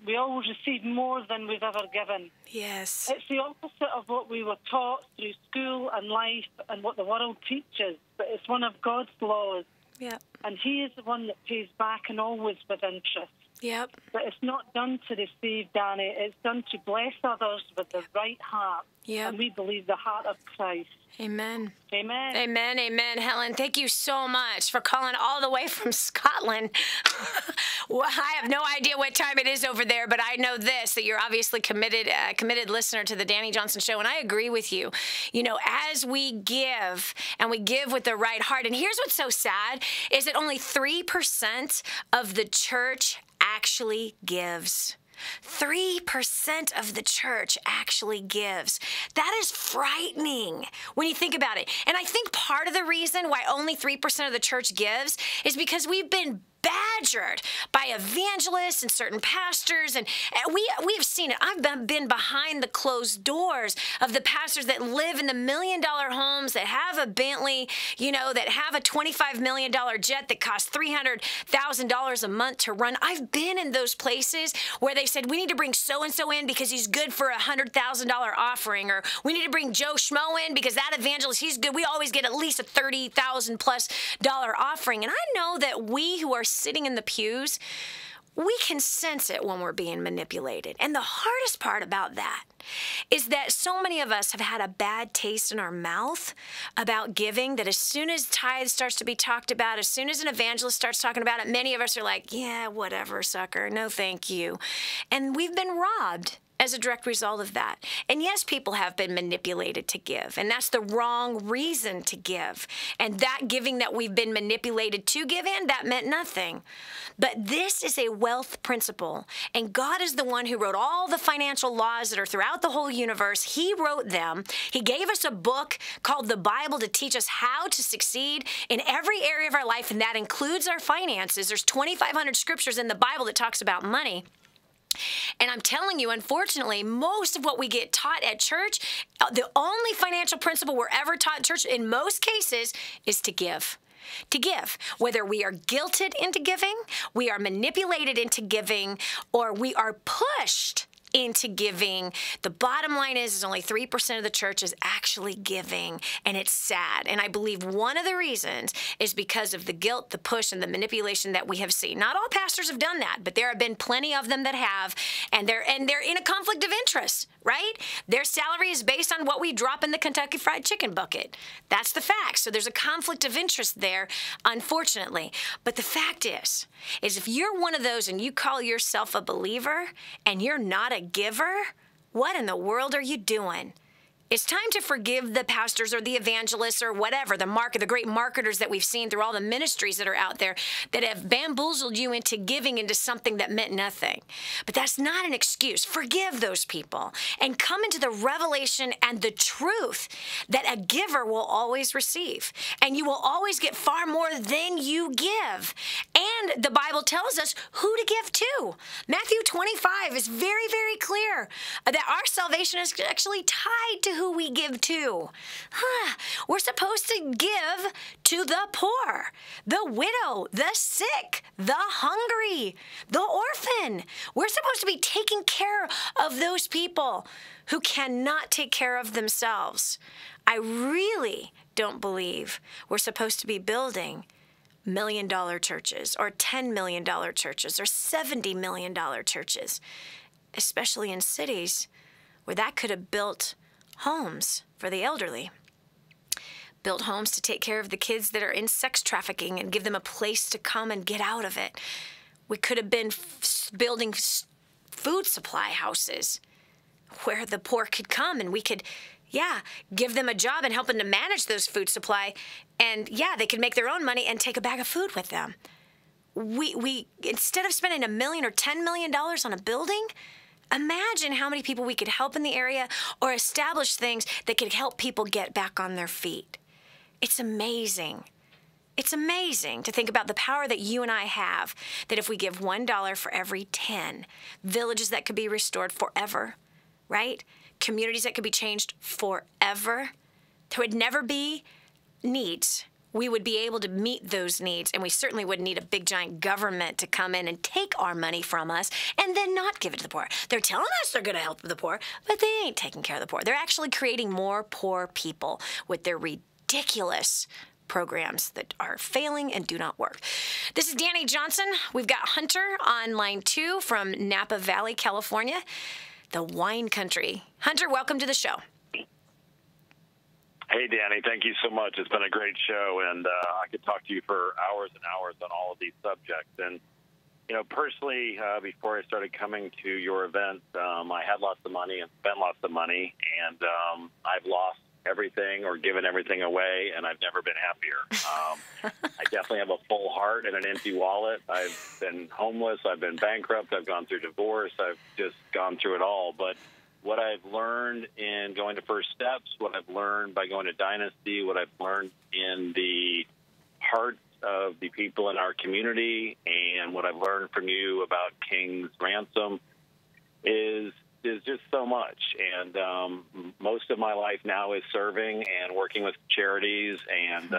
we always receive more than we've ever given. Yes. It's the opposite of what we were taught through school and life and what the world teaches, but it's one of God's laws. Yep. And He is the one that pays back, and always with interest. Yep. But it's not done to deceive, Dani. It's done to bless others with the right heart. Yep. And we believe the heart of Christ. Amen. Amen. Amen. Amen. Helen, thank you so much for calling all the way from Scotland. Well, I have no idea what time it is over there, but I know this, that you're obviously committed listener to the Dani Johnson Show, and I agree with you. You know, as we give, and we give with the right heart, and here's what's so sad, is that only 3% of the church actually gives. 3% of the church actually gives. That is frightening when you think about it. And I think part of the reason why only 3% of the church gives is because we've been badgered by evangelists and certain pastors, and we have seen it. I've been behind the closed doors of the pastors that live in the $1 million homes, that have a Bentley, you know, that have a $25 million jet that costs $300,000 a month to run. I've been in those places where they said, we need to bring so-and-so in because he's good for a $100,000 offering, or we need to bring Joe Schmo in because that evangelist, he's good. We always get at least a $30,000 plus offering. And I know that we who are sitting in the pews, we can sense it when we're being manipulated. And the hardest part about that is that so many of us have had a bad taste in our mouth about giving, that as soon as tithe starts to be talked about, as soon as an evangelist starts talking about it, many of us are like, yeah, whatever, sucker, no thank you. And we've been robbed as a direct result of that. And yes, people have been manipulated to give, and that's the wrong reason to give. And that giving that we've been manipulated to give in, that meant nothing. But this is a wealth principle, and God is the one who wrote all the financial laws that are throughout the whole universe. He wrote them. He gave us a book called the Bible to teach us how to succeed in every area of our life, and that includes our finances. There's 2,500 scriptures in the Bible that talks about money. And I'm telling you, unfortunately, most of what we get taught at church, the only financial principle we're ever taught at church, in most cases, is to give. To give. Whether we are guilted into giving, we are manipulated into giving, or we are pushed into giving. The bottom line is only 3% of the church is actually giving, and it's sad. And I believe one of the reasons is because of the guilt, the push, and the manipulation that we have seen. Not all pastors have done that, but there have been plenty of them that have, and they're in a conflict of interest, right? Their salary is based on what we drop in the Kentucky Fried Chicken bucket. That's the fact. So there's a conflict of interest there, unfortunately. But the fact is if you're one of those and you call yourself a believer and you're not a giver, what in the world are you doing? It's time to forgive the pastors or the evangelists or whatever, the great marketers that we've seen through all the ministries that are out there that have bamboozled you into giving into something that meant nothing. But that's not an excuse. Forgive those people and come into the revelation and the truth that a giver will always receive, and you will always get far more than you give. And the Bible tells us who to give to. Matthew 25 is very, very clear that our salvation is actually tied to who we give to. We're supposed to give to the poor, the widow, the sick, the hungry, the orphan. We're supposed to be taking care of those people who cannot take care of themselves. I really don't believe we're supposed to be building $1 million churches or $10 million churches or $70 million churches, especially in cities where that could have built homes for the elderly, built homes to take care of the kids that are in sex trafficking and give them a place to come and get out of it. We could have been building food supply houses where the poor could come and we could, give them a job and help them to manage those food supply. And they could make their own money and take a bag of food with them. We instead of spending $1 million or $10 million on a building, imagine how many people we could help in the area or establish things that could help people get back on their feet. It's amazing. It's amazing to think about the power that you and I have, that if we give $1 for every 10, villages that could be restored forever, right? Communities that could be changed forever. There would never be needs. We would be able to meet those needs, and we certainly wouldn't need a big, giant government to come in and take our money from us and then not give it to the poor. They're telling us they're going to help the poor, but they ain't taking care of the poor. They're actually creating more poor people with their ridiculous programs that are failing and do not work. This is Dani Johnson. We've got Hunter on line 2 from Napa Valley, California, the wine country. Hunter, welcome to the show. Hey, Dani, thank you so much. It's been a great show, and I could talk to you for hours and hours on all of these subjects. And, you know, personally, before I started coming to your event, I had lots of money and spent lots of money, and I've lost everything or given everything away, and I've never been happier. I definitely have a full heart and an empty wallet. I've been homeless. I've been bankrupt. I've gone through divorce. I've just gone through it all. But what I've learned in going to First Steps, what I've learned by going to Dynasty, what I've learned in the hearts of the people in our community, and what I've learned from you about King's Ransom is just so much. And most of my life now is serving and working with charities. And,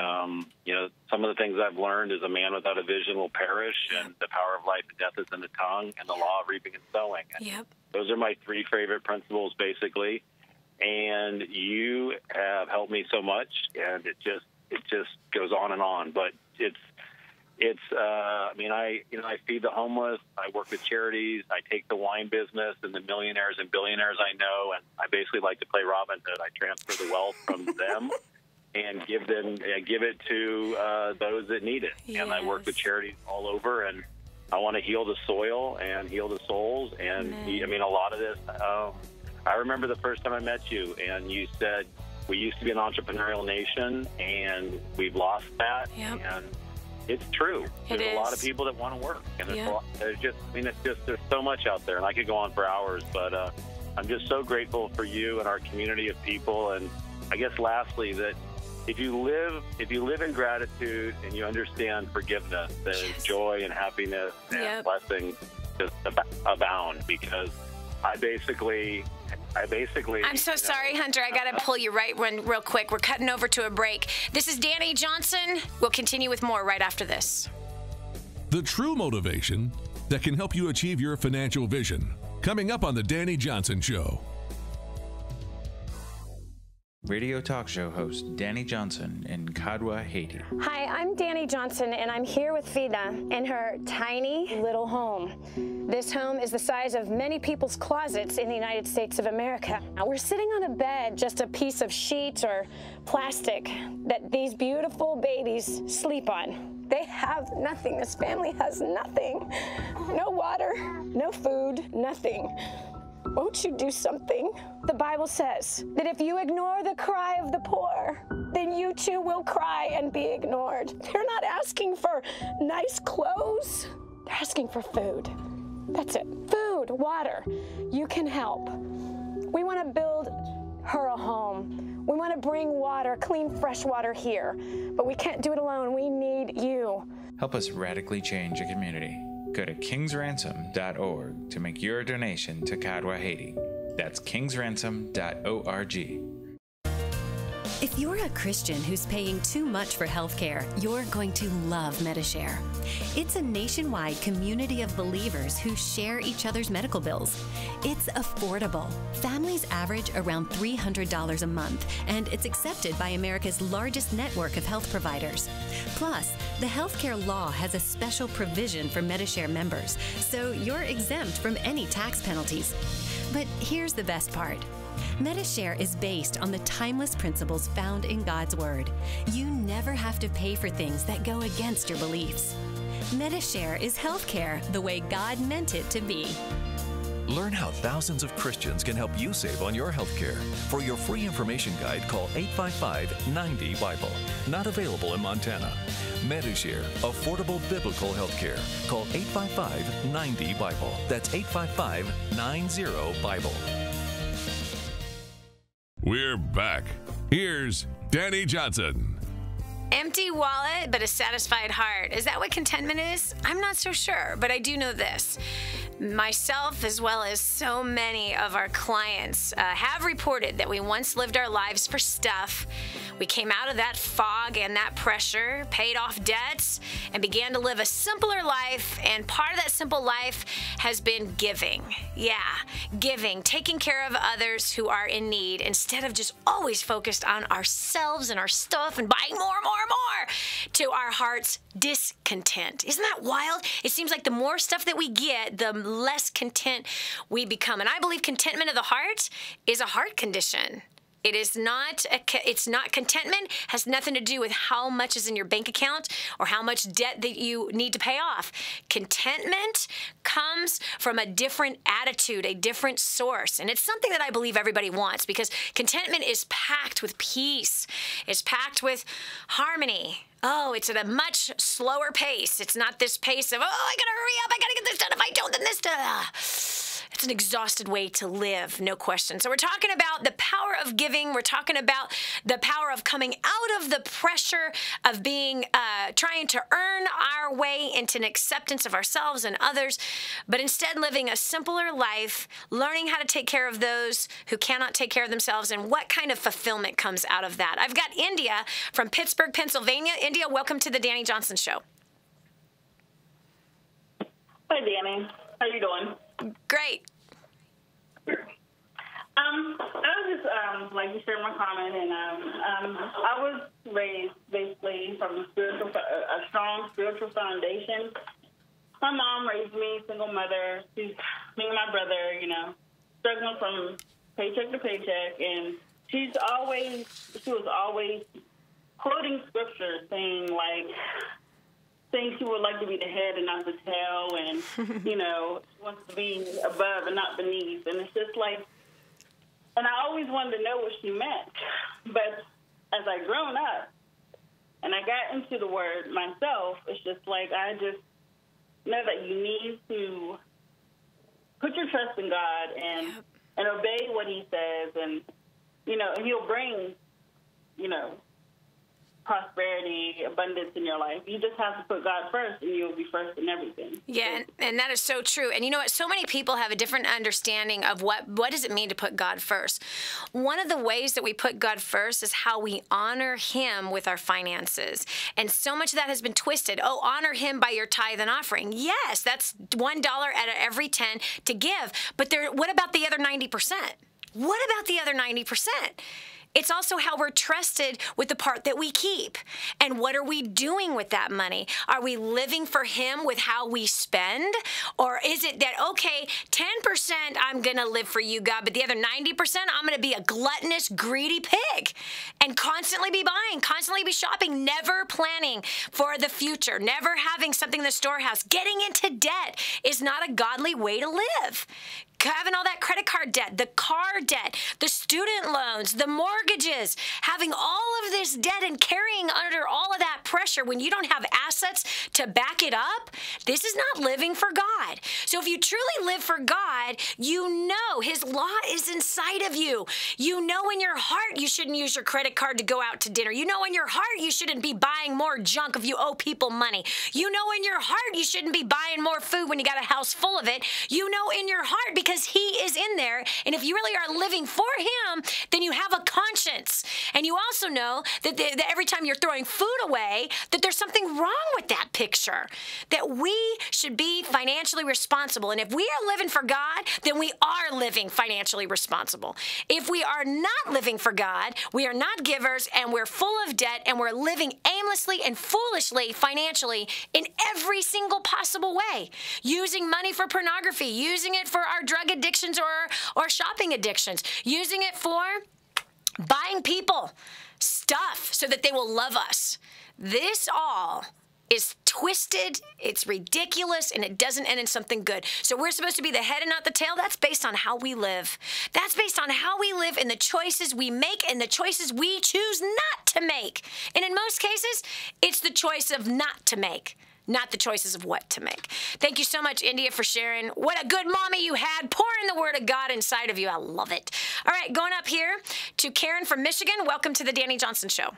you know, some of the things I've learned is a man without a vision will perish, and the power of life and death is in the tongue, and the law of reaping and sowing. Yep. Those are my 3 favorite principles, basically. And you have helped me so much, and it just goes on and on. But I feed the homeless. I work with charities. I take the wine business and the millionaires and billionaires I know, and I basically like to play Robin Hood. I transfer the wealth from them and give it to those that need it. Yes. And I work with charities all over, and I want to heal the soil and heal the souls. And a lot of this, I remember the first time I met you, and you said, we used to be an entrepreneurial nation, and we've lost that. Yep. And it's true. There's a lot of people that want to work, and there's so much out there, and I could go on for hours, but I'm just so grateful for you and our community of people. And I guess lastly, that if you live in gratitude and you understand forgiveness, then joy and happiness and blessings just abound. Because I basically I'm so sorry, Hunter. I got to pull you real quick. We're cutting over to a break. This is Dani Johnson. We'll continue with more right after this. The true motivation that can help you achieve your financial vision. Coming up on The Dani Johnson Show. Radio talk show host Dani Johnson in Kadwa, Haiti. Hi, I'm Dani Johnson, and I'm here with Vida in her tiny little home. This home is the size of many people's closets in the United States of America. Now, we're sitting on a bed, just a piece of sheet or plastic that these beautiful babies sleep on. They have nothing. This family has nothing. No water, no food, nothing. Won't you do something? The Bible says that if you ignore the cry of the poor, then you too will cry and be ignored. They're not asking for nice clothes. They're asking for food. That's it. Food, water. You can help. We want to build her a home. We want to bring water, clean, fresh water here. But we can't do it alone. We need you. Help us radically change a community. Go to kingsransom.org to make your donation to Kadwa, Haiti. That's kingsransom.org. If you're a Christian who's paying too much for healthcare, you're going to love Medishare. It's a nationwide community of believers who share each other's medical bills. It's affordable. Families average around $300 a month, and it's accepted by America's largest network of health providers. Plus, the healthcare law has a special provision for Medishare members, so you're exempt from any tax penalties. But here's the best part. Medishare is based on the timeless principles found in God's Word. You never have to pay for things that go against your beliefs. Medishare is healthcare the way God meant it to be. Learn how thousands of Christians can help you save on your health care. For your free information guide, call 855-90-BIBLE. Not available in Montana. Medishare, affordable biblical health care. Call 855-90-BIBLE. That's 855-90-BIBLE. We're back. Here's Dani Johnson. Empty wallet, but a satisfied heart. Is that what contentment is? I'm not so sure, but I do know this. Myself, as well as so many of our clients, have reported that we once lived our lives for stuff. We came out of that fog and that pressure, paid off debts, and began to live a simpler life. And part of that simple life has been giving. Yeah, giving, taking care of others who are in need instead of just always focused on ourselves and our stuff and buying more, to our heart's discontent. Isn't that wild? It seems like the more stuff that we get, the less content we become. And I believe contentment of the heart is a heart condition. It is not, it's not contentment, has nothing to do with how much is in your bank account or how much debt that you need to pay off. Contentment comes from a different attitude, a different source. And it's something that I believe everybody wants because contentment is packed with peace. It's packed with harmony. Oh, it's at a much slower pace. It's not this pace of, oh, I gotta hurry up, I gotta get this done. If I don't, then this done. It's an exhausted way to live, no question. So we're talking about the power of giving. We're talking about the power of coming out of the pressure of being, trying to earn our way into an acceptance of ourselves and others, but instead living a simpler life, learning how to take care of those who cannot take care of themselves, and what kind of fulfillment comes out of that. I've got India from Pittsburgh, Pennsylvania. India, welcome to the Dani Johnson Show. Hi, Dani. How you doing? Great. I was just like you shared my comment, and I was raised basically from a strong spiritual foundation. My mom raised me, single mother. She's me and my brother, struggling from paycheck to paycheck, and she was always quoting scripture, saying she would like to be the head and not the tail, and she wants to be above and not beneath, and it's just like. And I always wanted to know what she meant. But as I grown up and I got into the word myself, it's just like I just know that you need to put your trust in God and obey what he says. And, and he'll bring, prosperity, abundance in your life. You just have to put God first, and you'll be first in everything. Yeah, and that is so true. And you know what? So many people have a different understanding of what does it mean to put God first. One of the ways that we put God first is how we honor him with our finances. And so much of that has been twisted. Oh, honor him by your tithe and offering. Yes, that's $1 out of every 10 to give. But what about the other 90%? What about the other 90%? It's also how we're trusted with the part that we keep. And what are we doing with that money? Are we living for him with how we spend? Or is it that, okay, 10% I'm going to live for you, God, but the other 90% I'm going to be a gluttonous, greedy pig and constantly be buying, constantly be shopping, never planning for the future, never having something in the storehouse. Getting into debt is not a godly way to live. Having all that credit card debt, the car debt, the student loans, the mortgages, having all of this debt and carrying under all of that pressure when you don't have assets to back it up, this is not living for God. So if you truly live for God, you know his law is inside of you. You know in your heart you shouldn't use your credit card to go out to dinner. You know in your heart you shouldn't be buying more junk if you owe people money. You know in your heart you shouldn't be buying more food when you got a house full of it. You know in your heart because he is in there, and if you really are living for him, then you have a conscience. And you also know that every time you're throwing food away, that there's something wrong with that picture, that we should be financially responsible. And if we are living for God, then we are living financially responsible. If we are not living for God, we are not givers, and we're full of debt, and we're living aimlessly and foolishly financially in every single possible way, using money for pornography, using it for our drug addictions or shopping addictions, using it for buying people stuff so that they will love us. This all is twisted, it's ridiculous, and it doesn't end in something good. So we're supposed to be the head and not the tail. That's based on how we live. That's based on how we live and the choices we make and the choices we choose not to make. And in most cases, it's the choice of not to make, not the choices of what to make. Thank you so much, India, for sharing. What a good mommy you had, pouring the word of God inside of you. I love it. All right, going up here to Karen from Michigan. Welcome to the Dani Johnson Show.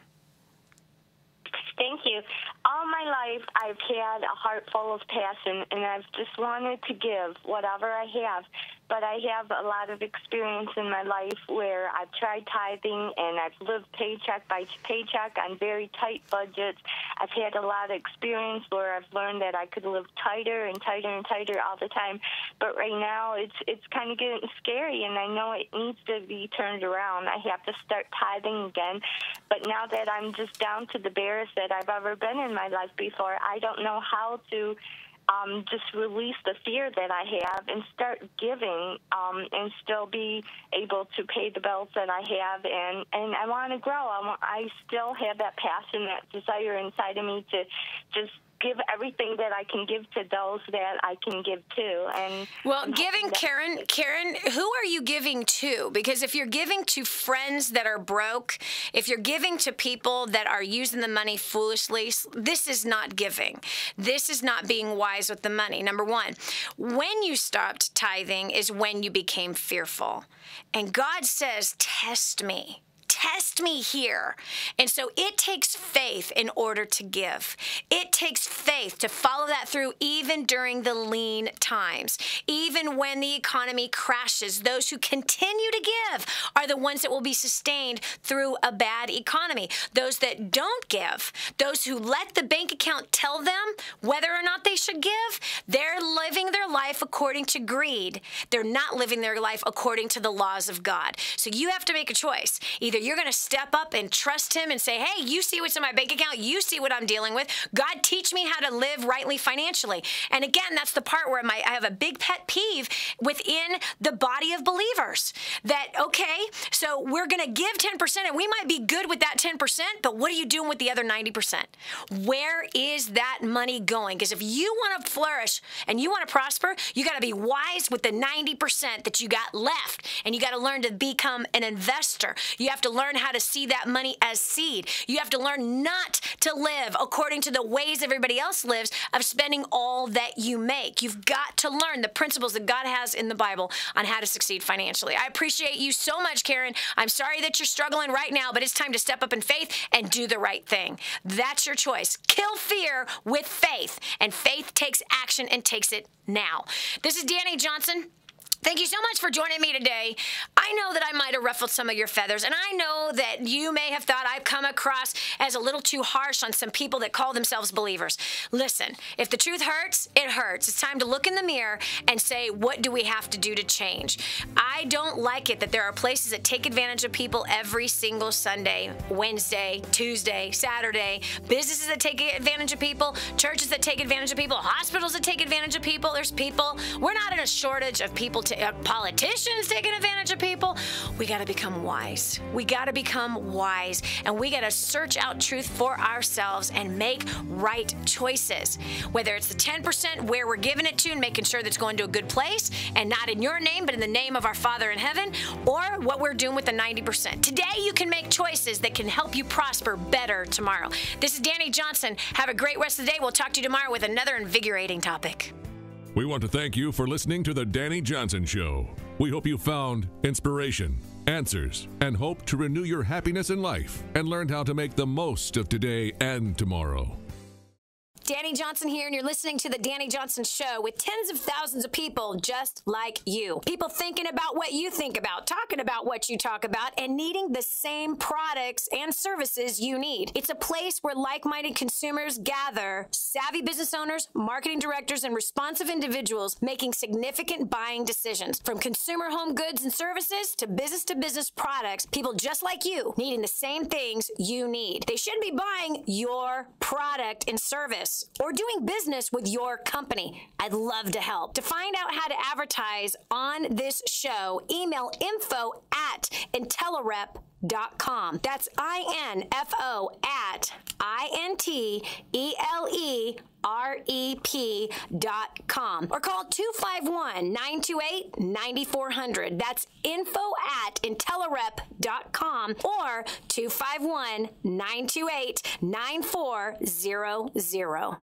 Thank you. all my life, I've had a heart full of passion, and I've just wanted to give whatever I have. But I have a lot of experience in my life where I've tried tithing, and I've lived paycheck by paycheck on very tight budgets. I've had a lot of experience where I've learned that I could live tighter and tighter and tighter all the time. But right now, it's kind of getting scary, and I know it needs to be turned around. I have to start tithing again. But now that I'm just down to the barest that I've ever been in my life before, I don't know how to just release the fear that I have and start giving and still be able to pay the bills that I have. And I want to grow. I still have that passion, that desire inside of me to just give everything that I can give to those that I can give to. And well, giving, Karen, who are you giving to? Because if you're giving to friends that are broke, if you're giving to people that are using the money foolishly, this is not giving. This is not being wise with the money. Number one, when you stopped tithing is when you became fearful. And God says, test me. Test me here. And so it takes faith in order to give. It takes faith to follow that through even during the lean times. Even when the economy crashes, those who continue to give are the ones that will be sustained through a bad economy. Those that don't give, those who let the bank account tell them whether or not they should give, they're living their life according to greed. They're not living their life according to the laws of God. So you have to make a choice. Either you're going to step up and trust him and say, hey, you see what's in my bank account. You see what I'm dealing with. God, teach me how to live rightly financially. And again, that's the part where I have a big pet peeve within the body of believers that, okay, so we're going to give 10% and we might be good with that 10%, but what are you doing with the other 90%? Where is that money going? Because if you want to flourish and you want to prosper, you got to be wise with the 90% that you got left. And you got to learn to become an investor. You have to learn how to see that money as seed. You have to learn not to live according to the ways everybody else lives of spending all that you make. You've got to learn the principles that God has in the Bible on how to succeed financially. I appreciate you so much, Karen. I'm sorry that you're struggling right now, but it's time to step up in faith and do the right thing. That's your choice. Kill fear with faith, and faith takes action and takes it now. This is Dani Johnson. Thank you so much for joining me today. I know that I might have ruffled some of your feathers, and I know that you may have thought I've come across as a little too harsh on some people that call themselves believers. Listen, if the truth hurts, it hurts. It's time to look in the mirror and say, what do we have to do to change? I don't like it that there are places that take advantage of people every single Sunday, Wednesday, Tuesday, Saturday, businesses that take advantage of people, churches that take advantage of people, hospitals that take advantage of people. There's people. We're not in a shortage of people politicians taking advantage of people. We got to become wise. We got to become wise, and we got to search out truth for ourselves and make right choices. Whether it's the 10% where we're giving it to and making sure that's going to a good place and not in your name, but in the name of our Father in heaven, or what we're doing with the 90%. Today, you can make choices that can help you prosper better tomorrow. This is Dani Johnson. Have a great rest of the day. We'll talk to you tomorrow with another invigorating topic. We want to thank you for listening to The Dani Johnson Show. We hope you found inspiration, answers, and hope to renew your happiness in life and learned how to make the most of today and tomorrow. Dani Johnson here, and you're listening to The Dani Johnson Show with tens of thousands of people just like you. People thinking about what you think about, talking about what you talk about, and needing the same products and services you need. It's a place where like-minded consumers gather, savvy business owners, marketing directors, and responsive individuals making significant buying decisions. From consumer home goods and services to business products, people just like you needing the same things you need. They shouldn't be buying your product and service or doing business with your company. I'd love to help. To find out how to advertise on this show, email info@intelerep.com. That's info@INTELEREP.com. Or call 251-928-9400. That's info@intelerep.com or 251-928-9400.